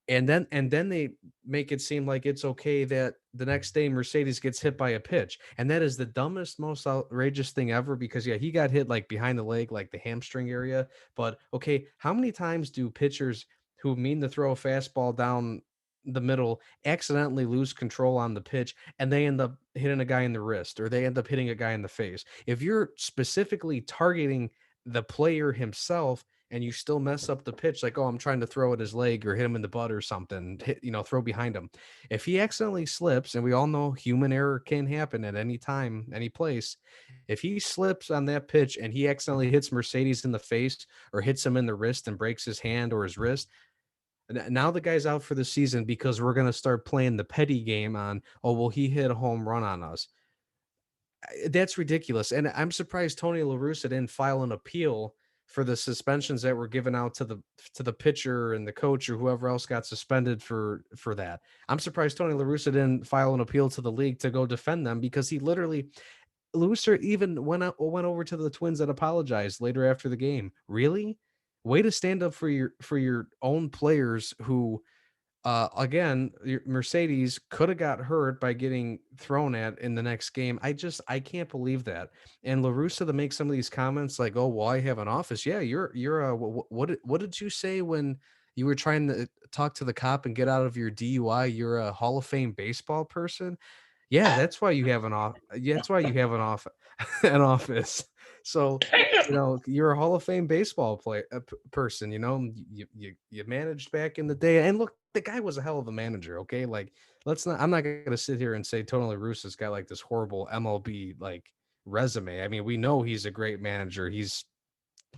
Speaker 3: And then they make it seem like it's okay that the next day Mercedes gets hit by a pitch. And that is the dumbest, most outrageous thing ever because yeah, he got hit like behind the leg, like the hamstring area. But okay, how many times do pitchers who mean to throw a fastball down the middle accidentally lose control on the pitch and they end up hitting a guy in the wrist or they end up hitting a guy in the face? If you're specifically targeting the player himself, and you still mess up the pitch, like, oh, I'm trying to throw at his leg or hit him in the butt or something, throw behind him. If he accidentally slips, and we all know human error can happen at any time, any place, if he slips on that pitch and he accidentally hits Mercedes in the face or hits him in the wrist and breaks his hand or his wrist, now the guy's out for the season because we're going to start playing the petty game on, oh, well, he hit a home run on us. That's ridiculous. And I'm surprised Tony La Russa didn't file an appeal for the suspensions that were given out to the pitcher and the coach or whoever else got suspended for that. I'm surprised Tony La Russa didn't file an appeal to the league to go defend them, because he literally Looser even went over to the Twins and apologized later after the game. Really? Way to stand up for your own players who, again, Mercedes could have got hurt by getting thrown at in the next game. I can't believe that. And La Russa to make some of these comments like, "Oh, well, I have an office." Yeah, you're a what did you say when you were trying to talk to the cop and get out of your DUI? You're a Hall of Fame baseball person. Yeah, that's why you have an off. Yeah, that's why you have an office. So, you're a Hall of Fame baseball person. You managed back in the day, and look, the guy was a hell of a manager. Okay, like let's not. I'm not going to sit here and say Tony La Russa's got like this horrible MLB like resume. I mean, we know he's a great manager. He's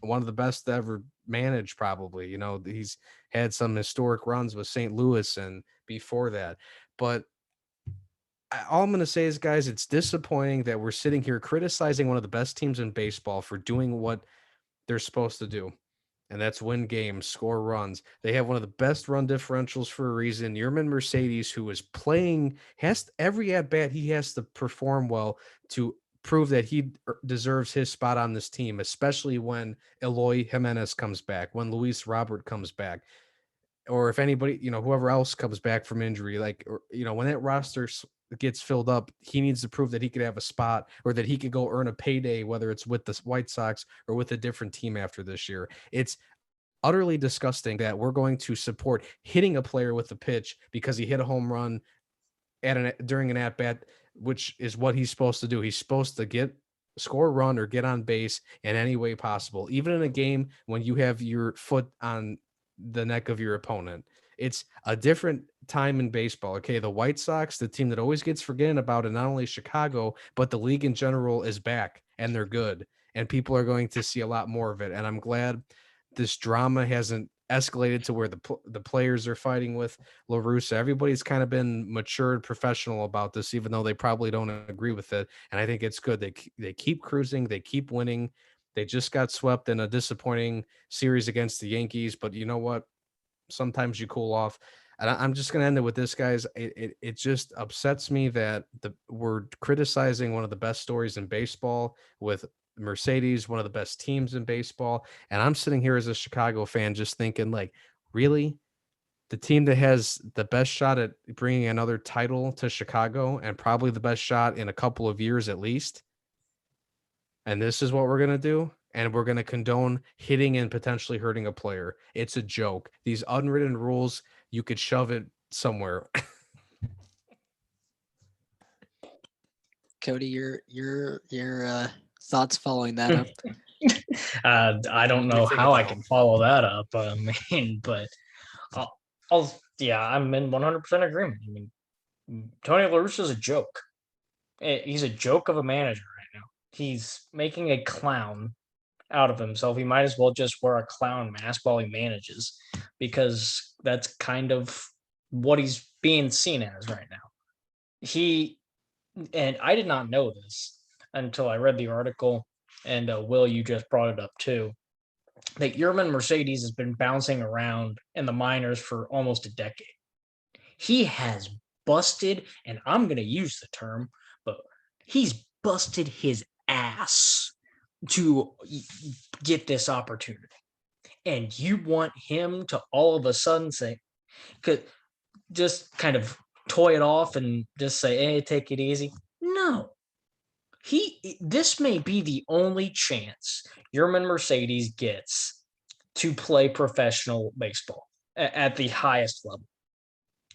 Speaker 3: one of the best to ever manage, probably. He's had some historic runs with St. Louis and before that, but all I'm going to say is, guys, it's disappointing that we're sitting here criticizing one of the best teams in baseball for doing what they're supposed to do, and that's win games, score runs. They have one of the best run differentials for a reason. Yerman Mercedes, who is playing, has every at bat he has to perform well to prove that he deserves his spot on this team, especially when Eloy Jimenez comes back, when Luis Robert comes back, or if anybody, whoever else comes back from injury, when that roster gets filled up, he needs to prove that he could have a spot or that he could go earn a payday, whether it's with the White Sox or with a different team after this year. It's utterly disgusting that we're going to support hitting a player with a pitch because he hit a home run during an at bat, which is what he's supposed to do. He's supposed to score a run or get on base in any way possible, even in a game when you have your foot on the neck of your opponent. It's a different time in baseball. Okay, the White Sox, the team that always gets forgotten about, and not only Chicago, but the league in general is back, and they're good, and people are going to see a lot more of it. And I'm glad this drama hasn't escalated to where the players are fighting with La Russa. Everybody's kind of been mature and professional about this, even though they probably don't agree with it. And I think it's good. They keep cruising. They keep winning. They just got swept in a disappointing series against the Yankees, but you know what? Sometimes you cool off. And I'm just going to end it with this, guys. It just upsets me that we're criticizing one of the best stories in baseball with Mercedes, one of the best teams in baseball. And I'm sitting here as a Chicago fan just thinking, like, really? The team that has the best shot at bringing another title to Chicago and probably the best shot in a couple of years at least. And this is what we're going to do. And we're going to condone hitting and potentially hurting a player. It's a joke. These unwritten rules, you could shove it somewhere.
Speaker 1: Cody, your thoughts following that up?
Speaker 2: I don't know how I can follow that up. I mean, but I'm in 100% agreement. I mean, Tony La Russa is a joke. He's a joke of a manager right now. He's making a clown out of himself. He might as well just wear a clown mask while he manages, because that's kind of what he's being seen as right now. And I did not know this until I read the article, and Will, you just brought it up too, that Yerman Mercedes has been bouncing around in the minors for almost a decade. He has busted, and I'm going to use the term, but he's busted his ass to get this opportunity. And you want him to all of a sudden say, could just kind of toy it off and just say, hey, take it easy? No. This may be the only chance Yerman Mercedes gets to play professional baseball at the highest level.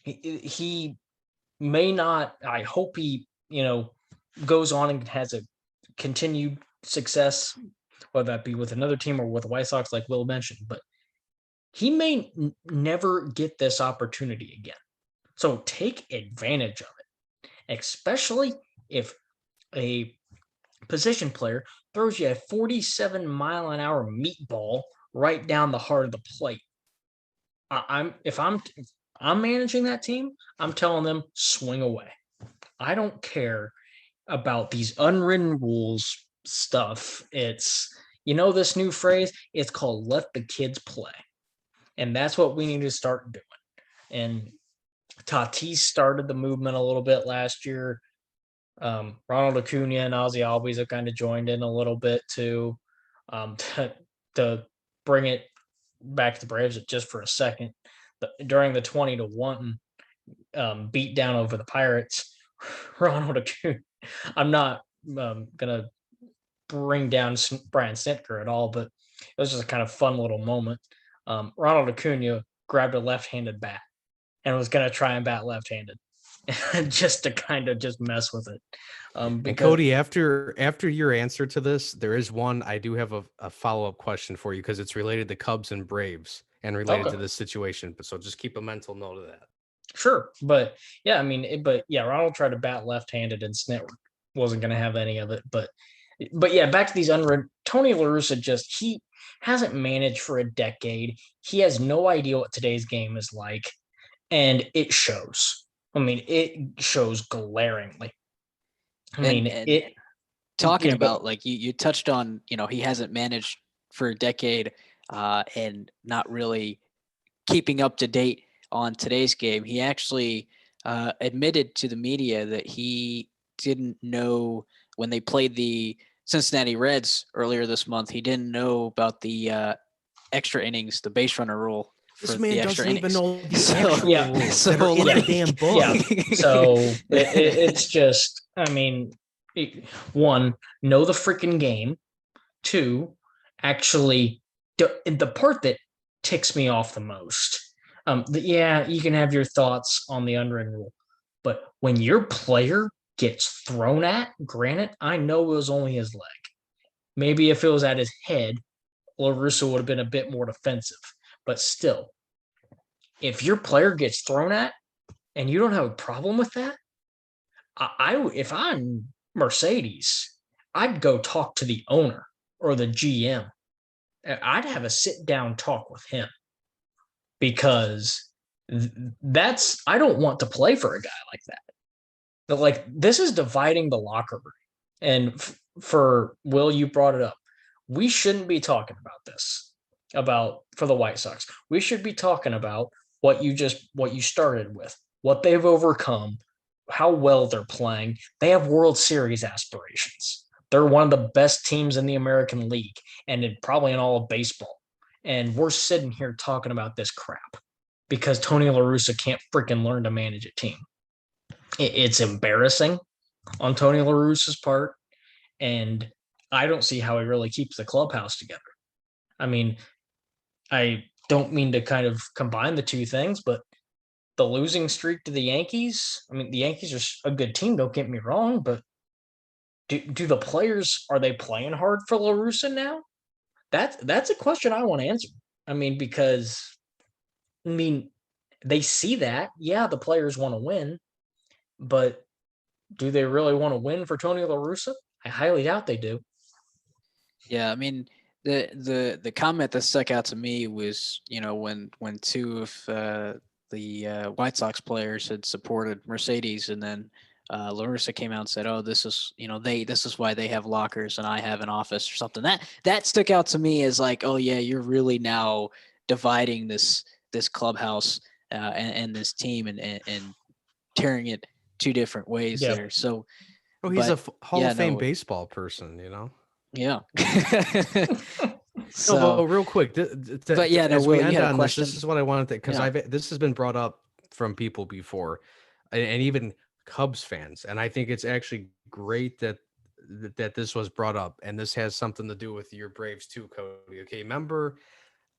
Speaker 2: He may not, I hope he, goes on and has a continued success whether that be with another team or with the White Sox, like Will mentioned. But he may never get this opportunity again. So take advantage of it, especially if a position player throws you a 47-mile-an-hour meatball right down the heart of the plate. If I'm managing that team, I'm telling them swing away. I don't care about these unwritten rules stuff. It's this new phrase. It's called "let the kids play," and that's what we need to start doing. And Tatis started the movement a little bit last year. Ronald Acuna and Ozzy Albies have kind of joined in a little bit too, to bring it back to the Braves just for a second. During the 20-1 beat down over the Pirates, Ronald Acuna. I'm not gonna bring down Brian Snitker at all, but it was just a kind of fun little moment. Ronald Acuna grabbed a left-handed bat and was going to try and bat left-handed, just to kind of just mess with it.
Speaker 3: And Codey, after your answer to this, there is one I do have a follow-up question for you because it's related to Cubs and Braves and related to this situation. But so just keep a mental note of that.
Speaker 2: Sure, but yeah, I mean, Ronald tried to bat left-handed and Snit wasn't going to have any of it. But yeah, back to these unwritten. Tony La Russa he hasn't managed for a decade. He has no idea what today's game is like, and it shows. I mean, it shows glaringly.
Speaker 1: Talking about like you touched on, he hasn't managed for a decade and not really keeping up to date on today's game. He actually admitted to the media that he didn't know when they played the Cincinnati Reds earlier this month. He didn't know about the extra innings, the base runner rule.
Speaker 3: This man doesn't even know the
Speaker 1: actual
Speaker 3: rules that are in the damn book.
Speaker 2: Yeah. So it's just, one, know the freaking game. Two, actually, the part that ticks me off the most. You can have your thoughts on the unwritten rule, but when your player gets thrown at, granted, I know it was only his leg. Maybe if it was at his head, La Russa would have been a bit more defensive. But still, if your player gets thrown at and you don't have a problem with that, if I'm Mercedes, I'd go talk to the owner or the GM. I'd have a sit-down talk with him because I don't want to play for a guy like that. But this is dividing the locker room. And for Will, you brought it up. We shouldn't be talking about this for the White Sox. We should be talking about what you started with, what they've overcome, how well they're playing. They have World Series aspirations. They're one of the best teams in the American League and probably in all of baseball. And we're sitting here talking about this crap because Tony La Russa can't freaking learn to manage a team. It's embarrassing on Tony La Russa's part, and I don't see how he really keeps the clubhouse together. I mean, I don't mean to kind of combine the two things, but the losing streak to the Yankees, the Yankees are a good team, don't get me wrong, but do the players, are they playing hard for La Russa now? That's a question I want to answer. Because they see that. Yeah, the players want to win, but do they really want to win for Tony La Russa? I highly doubt they do.
Speaker 1: Yeah, the comment that stuck out to me was, when two of the White Sox players had supported Mercedes, and then La Russa came out and said, "Oh, this is this is why they have lockers and I have an office," or something. That stuck out to me as like, oh yeah, you're really now dividing this clubhouse and this team and tearing it two different ways there. So,
Speaker 3: he's a Hall of Fame baseball person,
Speaker 1: Yeah.
Speaker 3: So real quick, but yeah, as we end on this is what I wanted to, because this has been brought up from people before, and even Cubs fans, and I think it's actually great that this was brought up, and this has something to do with your Braves too, Codey. Okay, remember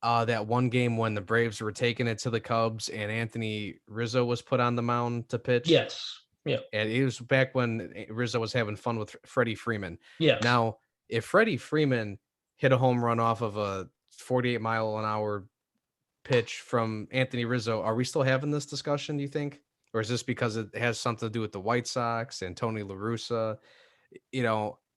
Speaker 3: that one game when the Braves were taking it to the Cubs and Anthony Rizzo was put on the mound to pitch?
Speaker 2: Yes. Yeah.
Speaker 3: And it was back when Rizzo was having fun with Freddie Freeman.
Speaker 2: Yeah.
Speaker 3: Now, if Freddie Freeman hit a home run off of a 48-mile-an-hour pitch from Anthony Rizzo. Are we still having this discussion, do you think? Or is this because it has something to do with the White Sox and Tony La Russa?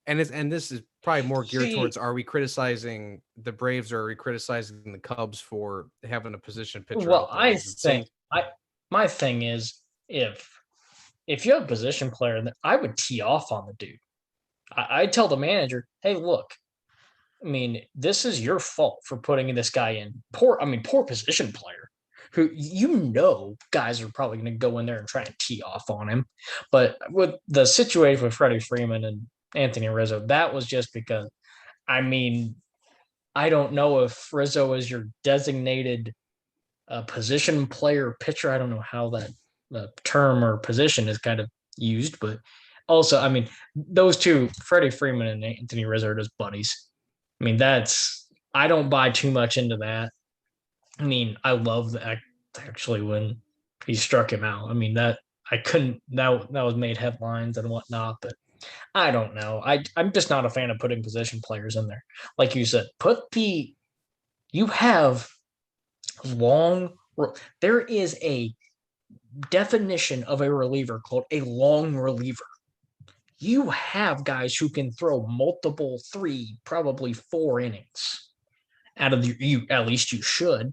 Speaker 3: And this is probably more geared
Speaker 2: See,
Speaker 3: towards, are we criticizing the Braves or are we criticizing the Cubs for having a position pitcher
Speaker 2: well,
Speaker 3: out there?
Speaker 2: I
Speaker 3: Is it same?
Speaker 2: think my thing is if you have a position player, then I would tee off on the dude. I tell the manager, hey, look, I mean, this is your fault for putting this guy in. Poor position player who guys are probably going to go in there and try and tee off on him. But with the situation with Freddie Freeman and Anthony Rizzo, that was just because, I mean, I don't know if Rizzo is your designated position player pitcher. I don't know how that term or position is kind of used, but also, I mean, those two, Freddie Freeman and Anthony Rizzo, are just buddies. I mean, I don't buy too much into that. I mean, I love that actually when he struck him out. I mean, that was made headlines and whatnot, but I don't know. I'm just not a fan of putting position players in there. Like you said, you have long, there is a definition of a reliever called a long reliever. You have guys who can throw multiple 3, probably 4 innings out of you. At least you should.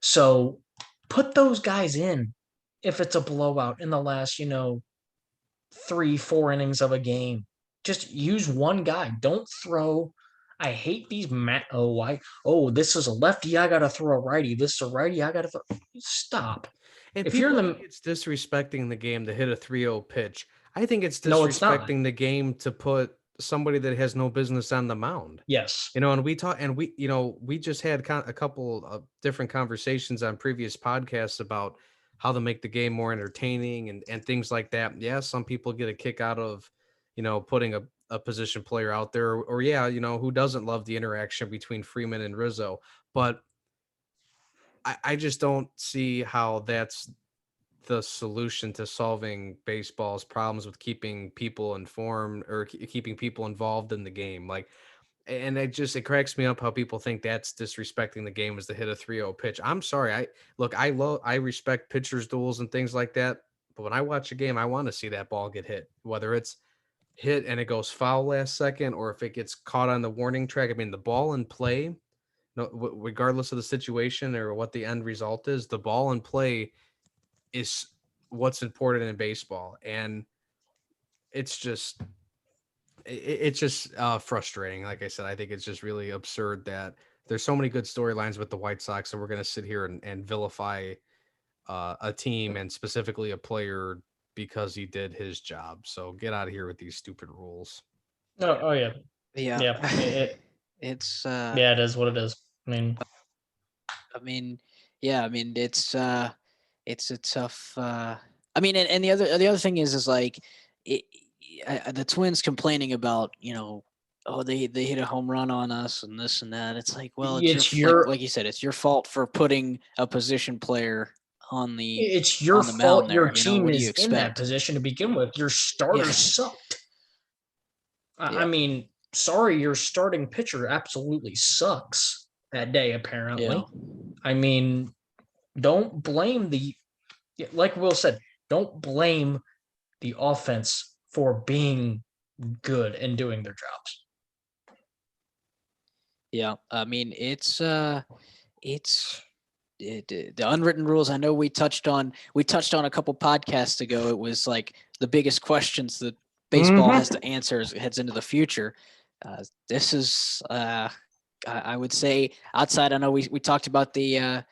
Speaker 2: So put those guys in if it's a blowout in the last, 3, 4 innings of a game. Just use one guy. Don't throw. I hate these this is a lefty, I gotta throw a righty. This is a righty, I gotta throw. Stop.
Speaker 3: And
Speaker 2: If
Speaker 3: people
Speaker 2: you're the
Speaker 3: think it's disrespecting the game to hit a 3-0 pitch. I think it's
Speaker 2: No, it's not.
Speaker 3: disrespecting the game to put somebody that has no business on the mound.
Speaker 2: Yes.
Speaker 3: And we just had a couple of different conversations on previous podcasts about how to make the game more entertaining and things like that. Yeah, some people get a kick out of, putting a position player out there, or who doesn't love the interaction between Freeman and Rizzo? But I just don't see how that's the solution to solving baseball's problems with keeping people informed or keeping people involved in the game. Like, and it cracks me up how people think that's disrespecting the game is to hit a 3-0 pitch. I'm sorry. I respect pitchers duels and things like that. But when I watch a game, I want to see that ball get hit, whether it's hit and it goes foul last second, or if it gets caught on the warning track. I mean, the ball in play, no, regardless of the situation or what the end result is, the ball in play is what's important in baseball. And it's just frustrating. Like I said, I think it's just really absurd that there's so many good storylines with the White Sox, and we're going to sit here and vilify a team and specifically a player because he did his job. So get out of here with these stupid rules.
Speaker 2: Oh yeah.
Speaker 1: Yeah.
Speaker 2: It's
Speaker 1: It's
Speaker 2: yeah, it is what it is.
Speaker 1: it's a tough. And the other thing is like, the Twins complaining about they hit a home run on us and this and that. It's like, well,
Speaker 2: It's
Speaker 1: like you said, it's your fault for putting a position player on the
Speaker 2: It's your
Speaker 1: on the
Speaker 2: fault
Speaker 1: mound
Speaker 2: your
Speaker 1: there.
Speaker 2: team
Speaker 1: What do you
Speaker 2: is in that
Speaker 1: expect?
Speaker 2: position to begin with. Your starters sucked. I
Speaker 1: Yeah.
Speaker 2: mean, sorry, your starting pitcher absolutely sucks that day, apparently.
Speaker 1: Yeah.
Speaker 2: I mean, don't blame like Will said, don't blame the offense for being good and doing their jobs.
Speaker 1: Yeah. I mean, it's the unwritten rules. I know we touched on a couple podcasts ago. It was like the biggest questions that baseball has to answer as it heads into the future. This is, I would say, outside. I know we talked about the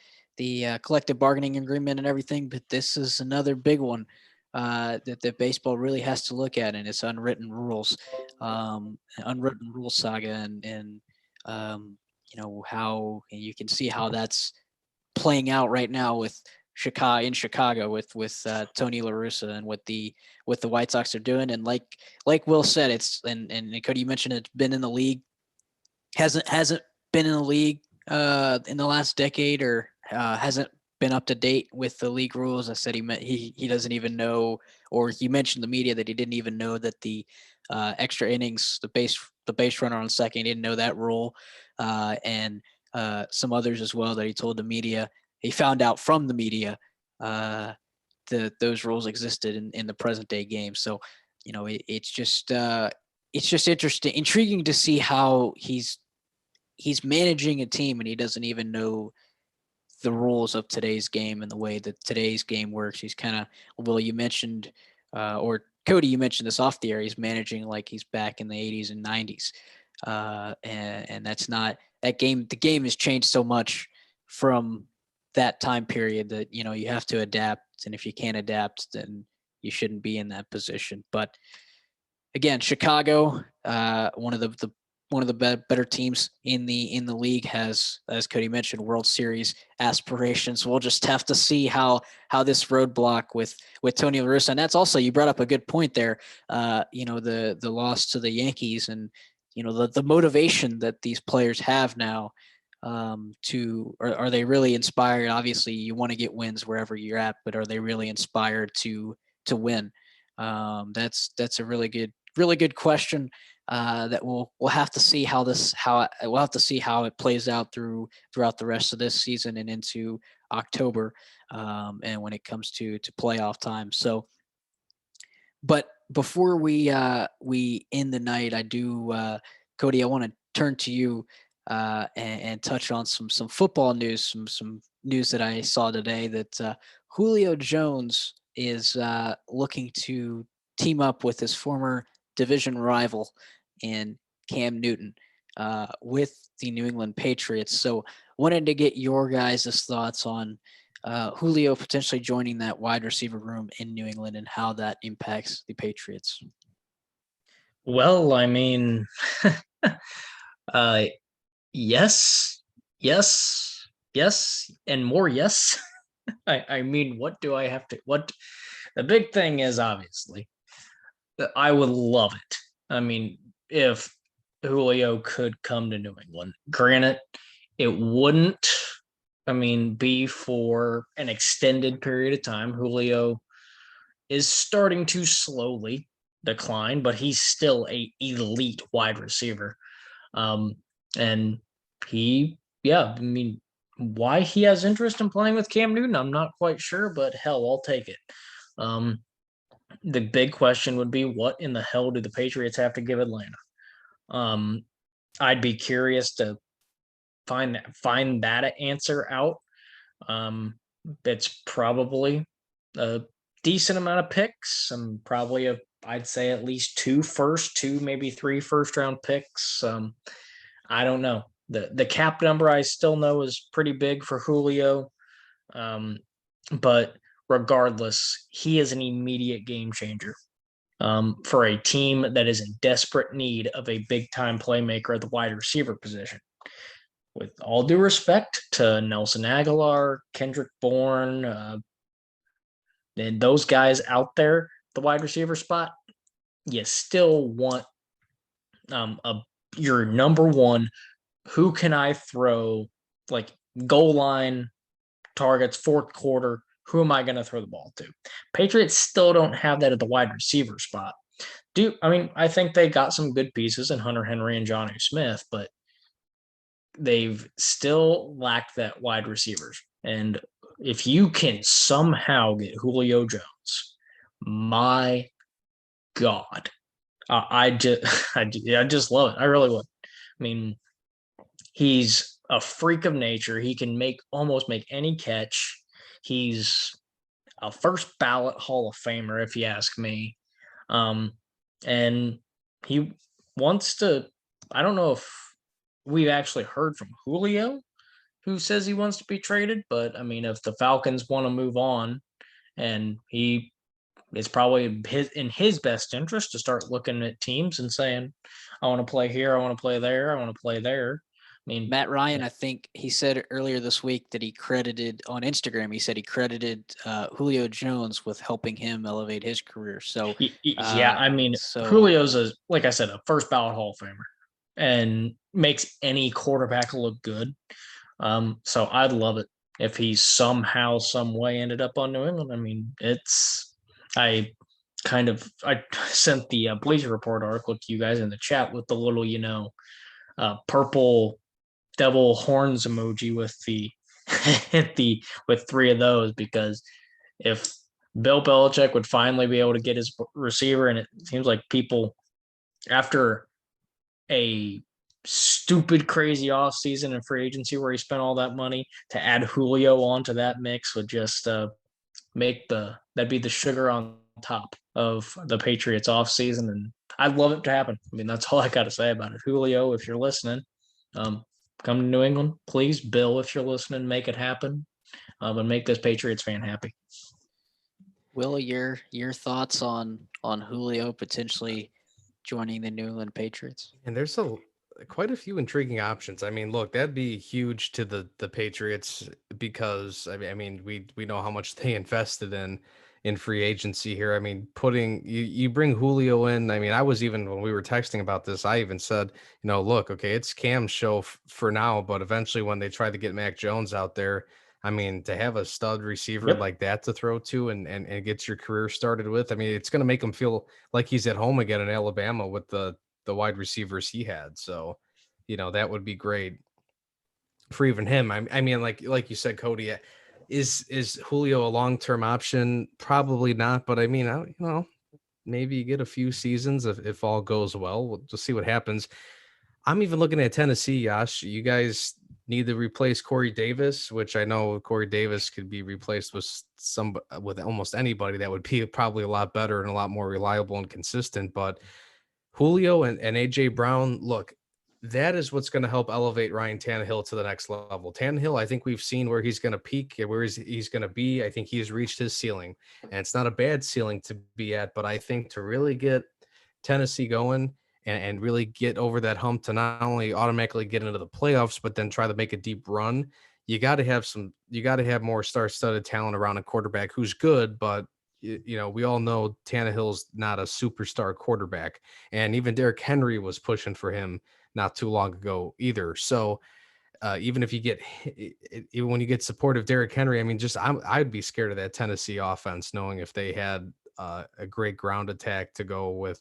Speaker 1: collective bargaining agreement and everything, but this is another big one that baseball really has to look at, and it's unwritten rules, unwritten rule saga, and how you can see how that's playing out right now with Chicago with Tony La Russa and what the White Sox are doing. And like Will said, it's and Codey, you mentioned it's been in the league, hasn't been in the league in the last decade, or hasn't been up to date with the league rules. I said he doesn't even know, or he mentioned the media that he didn't even know that the extra innings, the the base runner on second. He didn't know that rule, and some others as well that he told the media. He found out from the media those rules existed in the present day game. So, it's just interesting, intriguing to see how he's managing a team and he doesn't even know the rules of today's game and the way that today's game works. He's kind of, well, you mentioned, or Cody, you mentioned this off the air. He's managing like he's back in the 80s and 90s. And that's not that game. The game has changed so much from that time period that, you have to adapt. And if you can't adapt, then you shouldn't be in that position. But again, Chicago, one of the better teams in the league, has, as Cody mentioned, World Series aspirations. We'll just have to see how this roadblock with Tony La Russa, and that's also, you brought up a good point there. The loss to the Yankees, and the motivation that these players have now. Are they really inspired? Obviously, you want to get wins wherever you're at, but are they really inspired to win? That's a really good question. That we'll have to see how it plays out throughout the rest of this season and into October, and when it comes to playoff time. So, but before we end the night, I do, Cody, I want to turn to you and touch on some football news, some news that I saw today, that Julio Jones is looking to team up with his former division rival in Cam Newton with the New England Patriots. So wanted to get your guys' thoughts on Julio potentially joining that wide receiver room in New England and how that impacts the Patriots.
Speaker 2: Well, I mean, yes, and more yes. I mean, what do I have to, the big thing is, obviously, that I would love it. I mean, if Julio could come to New England, granted, it wouldn't, be for an extended period of time. Julio is starting to slowly decline, but he's still a elite wide receiver. And why he has interest in playing with Cam Newton, I'm not quite sure, but hell, I'll take it. The big question would be, what in the hell do the Patriots have to give Atlanta? I'd be curious to find that answer out. It's probably a decent amount of picks. Probably I'd say at least two, maybe 3 first-round picks. I don't know. The cap number I still know is pretty big for Julio. But regardless, he is an immediate game changer for a team that is in desperate need of a big-time playmaker at the wide receiver position. With all due respect to Nelson Aguilar, Kendrick Bourne, and those guys out there, the wide receiver spot, you still want your number one, who can I throw, like, goal line targets, fourth quarter, who am I going to throw the ball to? Patriots still don't have that at the wide receiver spot. I think they got some good pieces in Hunter Henry and Jonnu Smith, but they've still lacked that wide receivers. And if you can somehow get Julio Jones, my God, I just love it. I really would. He's a freak of nature. He can almost make any catch. He's a first ballot Hall of Famer, if you ask me. And he wants to, I don't know if we've actually heard from Julio, who says he wants to be traded, but if the Falcons want to move on, and it's probably in his best interest to start looking at teams and saying, I want to play here, I want to play there, I want to play there.
Speaker 1: Matt Ryan, I think he said earlier this week that he credited on Instagram. He said he credited Julio Jones with helping him elevate his career. So
Speaker 2: Julio's like I said, a first ballot Hall of Famer, and makes any quarterback look good. So I'd love it if he somehow, some way ended up on New England. I sent the Bleacher Report article to you guys in the chat with the little, purple devil horns emoji with the with three of those, because if Bill Belichick would finally be able to get his receiver, and it seems like people, after a stupid, crazy offseason and free agency where he spent all that money, to add Julio onto that mix would just that'd be the sugar on top of the Patriots offseason. And I'd love it to happen. I mean, that's all I got to say about it. Julio, if you're listening, um, come to New England, please. Bill, if you're listening, make it happen, and make this Patriots fan happy.
Speaker 1: Will, your thoughts on Julio potentially joining the New England Patriots?
Speaker 3: And there's quite a few intriguing options. I mean, look, that'd be huge to the Patriots because I mean we know how much they invested in free agency here. I mean, putting you bring Julio in. I mean, I was, even when we were texting about this, I even said, look, okay, it's Cam's show for now, but eventually when they try to get Mac Jones out there, I mean, to have a stud receiver like that to throw to and get your career started with, I mean, it's going to make him feel like he's at home again in Alabama with the wide receivers he had. So, that would be great for even him. I mean, like you said, Codey, is Julio a long-term option? Probably not, but I mean, maybe you get a few seasons if all goes well. We'll just see what happens. I'm even looking at Tennessee, Yash. You guys need to replace Corey Davis, which I know Corey Davis could be replaced with almost anybody that would be probably a lot better and a lot more reliable and consistent. But Julio and AJ Brown, look, that is what's going to help elevate Ryan Tannehill to the next level. Tannehill, I think we've seen where he's going to peak and where he's going to be. I think he's reached his ceiling, and it's not a bad ceiling to be at. But I think to really get Tennessee going and really get over that hump to not only automatically get into the playoffs, but then try to make a deep run, you got to have more star-studded talent around a quarterback who's good, but we all know Tannehill's not a superstar quarterback, and even Derrick Henry was pushing for him not too long ago either. So even if you get, even when you get support of Derrick Henry, I mean, I'd be scared of that Tennessee offense, knowing if they had a great ground attack to go with,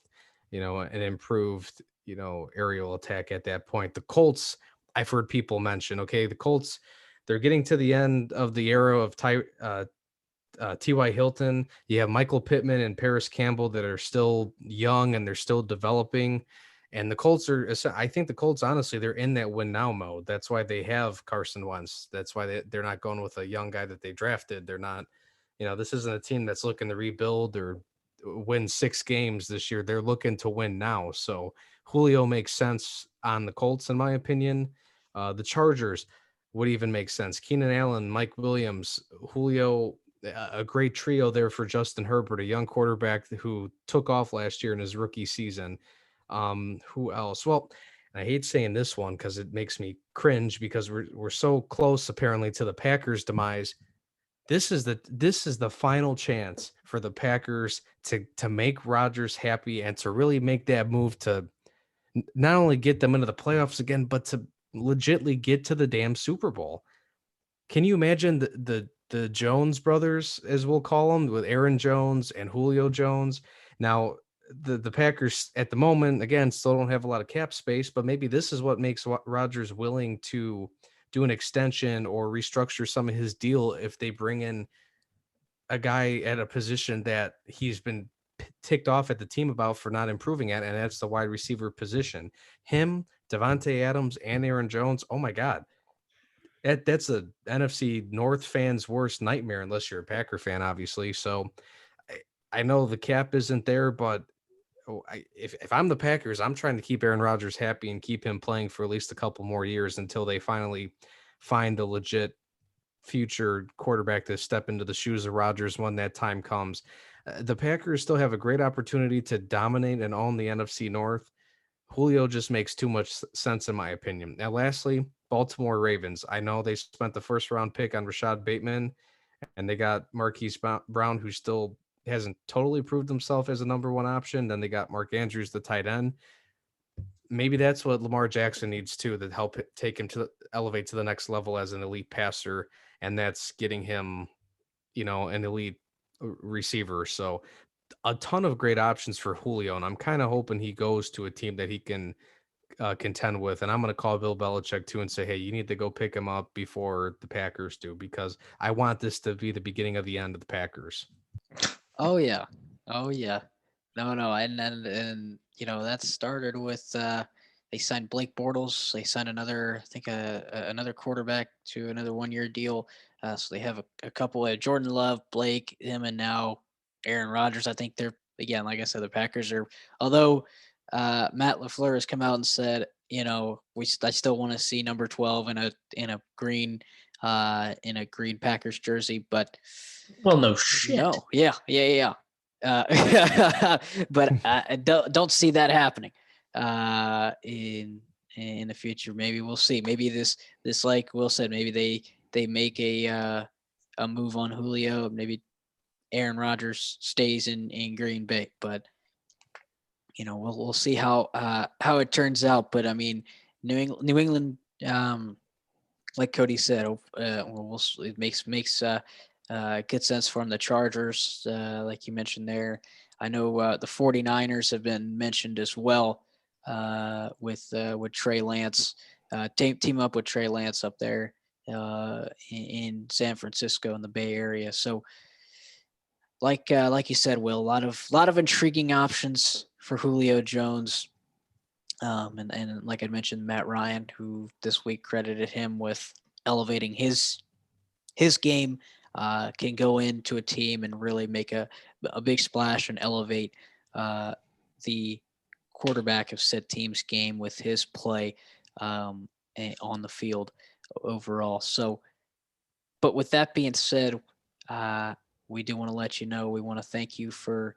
Speaker 3: an improved, aerial attack at that point. The Colts, I've heard people mention, okay, the Colts, they're getting to the end of the era of T.Y. Hilton. You have Michael Pittman and Paris Campbell that are still young and they're still developing. And the Colts I think the Colts, honestly, they're in that win now mode. That's why they have Carson Wentz. That's why they're not going with a young guy that they drafted. They're not, this isn't a team that's looking to rebuild or win 6 games this year. They're looking to win now. So Julio makes sense on the Colts, in my opinion. The Chargers would even make sense. Keenan Allen, Mike Williams, Julio, a great trio there for Justin Herbert, a young quarterback who took off last year in his rookie season. Who else? Well, I hate saying this one because it makes me cringe because we're so close apparently to the Packers' demise. This is the final chance for the Packers to make Rodgers happy and to really make that move to not only get them into the playoffs again, but to legitly get to the damn Super Bowl. Can you imagine the Jones brothers, as we'll call them, with Aaron Jones and Julio Jones? Now, the Packers at the moment, again, still don't have a lot of cap space, but maybe this is what makes Rodgers willing to do an extension or restructure some of his deal if they bring in a guy at a position that he's been ticked off at the team about for not improving at, and that's the wide receiver position. Him, Devontae Adams, and Aaron Jones. Oh my God. That's a NFC North fan's worst nightmare, unless you're a Packer fan, obviously. So I know the cap isn't there, but if I'm the Packers, I'm trying to keep Aaron Rodgers happy and keep him playing for at least a couple more years until they finally find a legit future quarterback to step into the shoes of Rodgers when that time comes. The Packers still have a great opportunity to dominate and own the NFC North. Julio just makes too much sense, in my opinion. Now, lastly, Baltimore Ravens. I know they spent the first round pick on Rashad Bateman, and they got Marquise Brown, who still hasn't totally proved himself as a number one option. Then they got Mark Andrews, the tight end. Maybe that's what Lamar Jackson needs too, to help take him to elevate to the next level as an elite passer, and that's getting him, an elite receiver. So a ton of great options for Julio, and I'm kind of hoping he goes to a team that he can contend with. And I'm going to call Bill Belichick too and say, hey, you need to go pick him up before the Packers do, because I want this to be the beginning of the end of the Packers.
Speaker 1: Oh yeah. Oh yeah. No. And that started with they signed Blake Bortles. They signed another, I think, another quarterback to another 1-year deal. So they have a couple of Jordan Love, Blake, him, and now Aaron Rodgers. I think they're, again, like I said, the Packers are. Although Matt LaFleur has come out and said, I still want to see number 12 in a green Packers jersey, but
Speaker 2: Well, no shit.
Speaker 1: no, yeah. But I don't see that happening in the future. Maybe we'll see. Maybe this like Will said, maybe they make a move on Julio. Maybe Aaron Rodgers stays in Green Bay, but we'll see how it turns out. But I mean, New England, like Cody said, it makes good sense for him. The Chargers, like you mentioned there. I know the 49ers have been mentioned as well with Trey Lance. Team up with Trey Lance up there in San Francisco in the Bay Area. So, like you said, Will, a lot of intriguing options for Julio Jones. And like I mentioned, Matt Ryan, who this week credited him with elevating his game, can go into a team and really make a big splash and elevate the quarterback of said team's game with his play on the field overall. So, but with that being said, we do want to let you know, we want to thank you for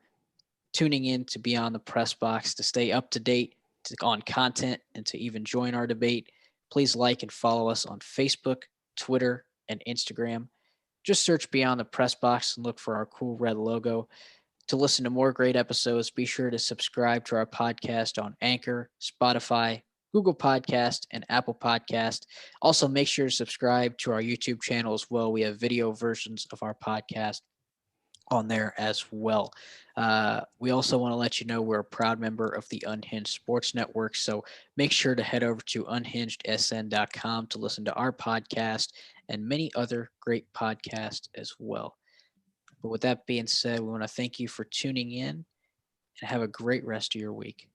Speaker 1: tuning in to Beyond the Press Box. To stay up to date on content and to even join our debate, please like and follow us on Facebook, Twitter, and Instagram. Just search Beyond the Press Box and look for our cool red logo. To listen to more great episodes, be sure to subscribe to our podcast on Anchor, Spotify, Google Podcast, and Apple Podcast. Also, make sure to subscribe to our YouTube channel as well. We have video versions of our podcast on there as well. We also want to let you know we're a proud member of the Unhinged Sports Network, so make sure to head over to unhingedsn.com to listen to our podcast and many other great podcasts as well. But with that being said, we want to thank you for tuning in and have a great rest of your week.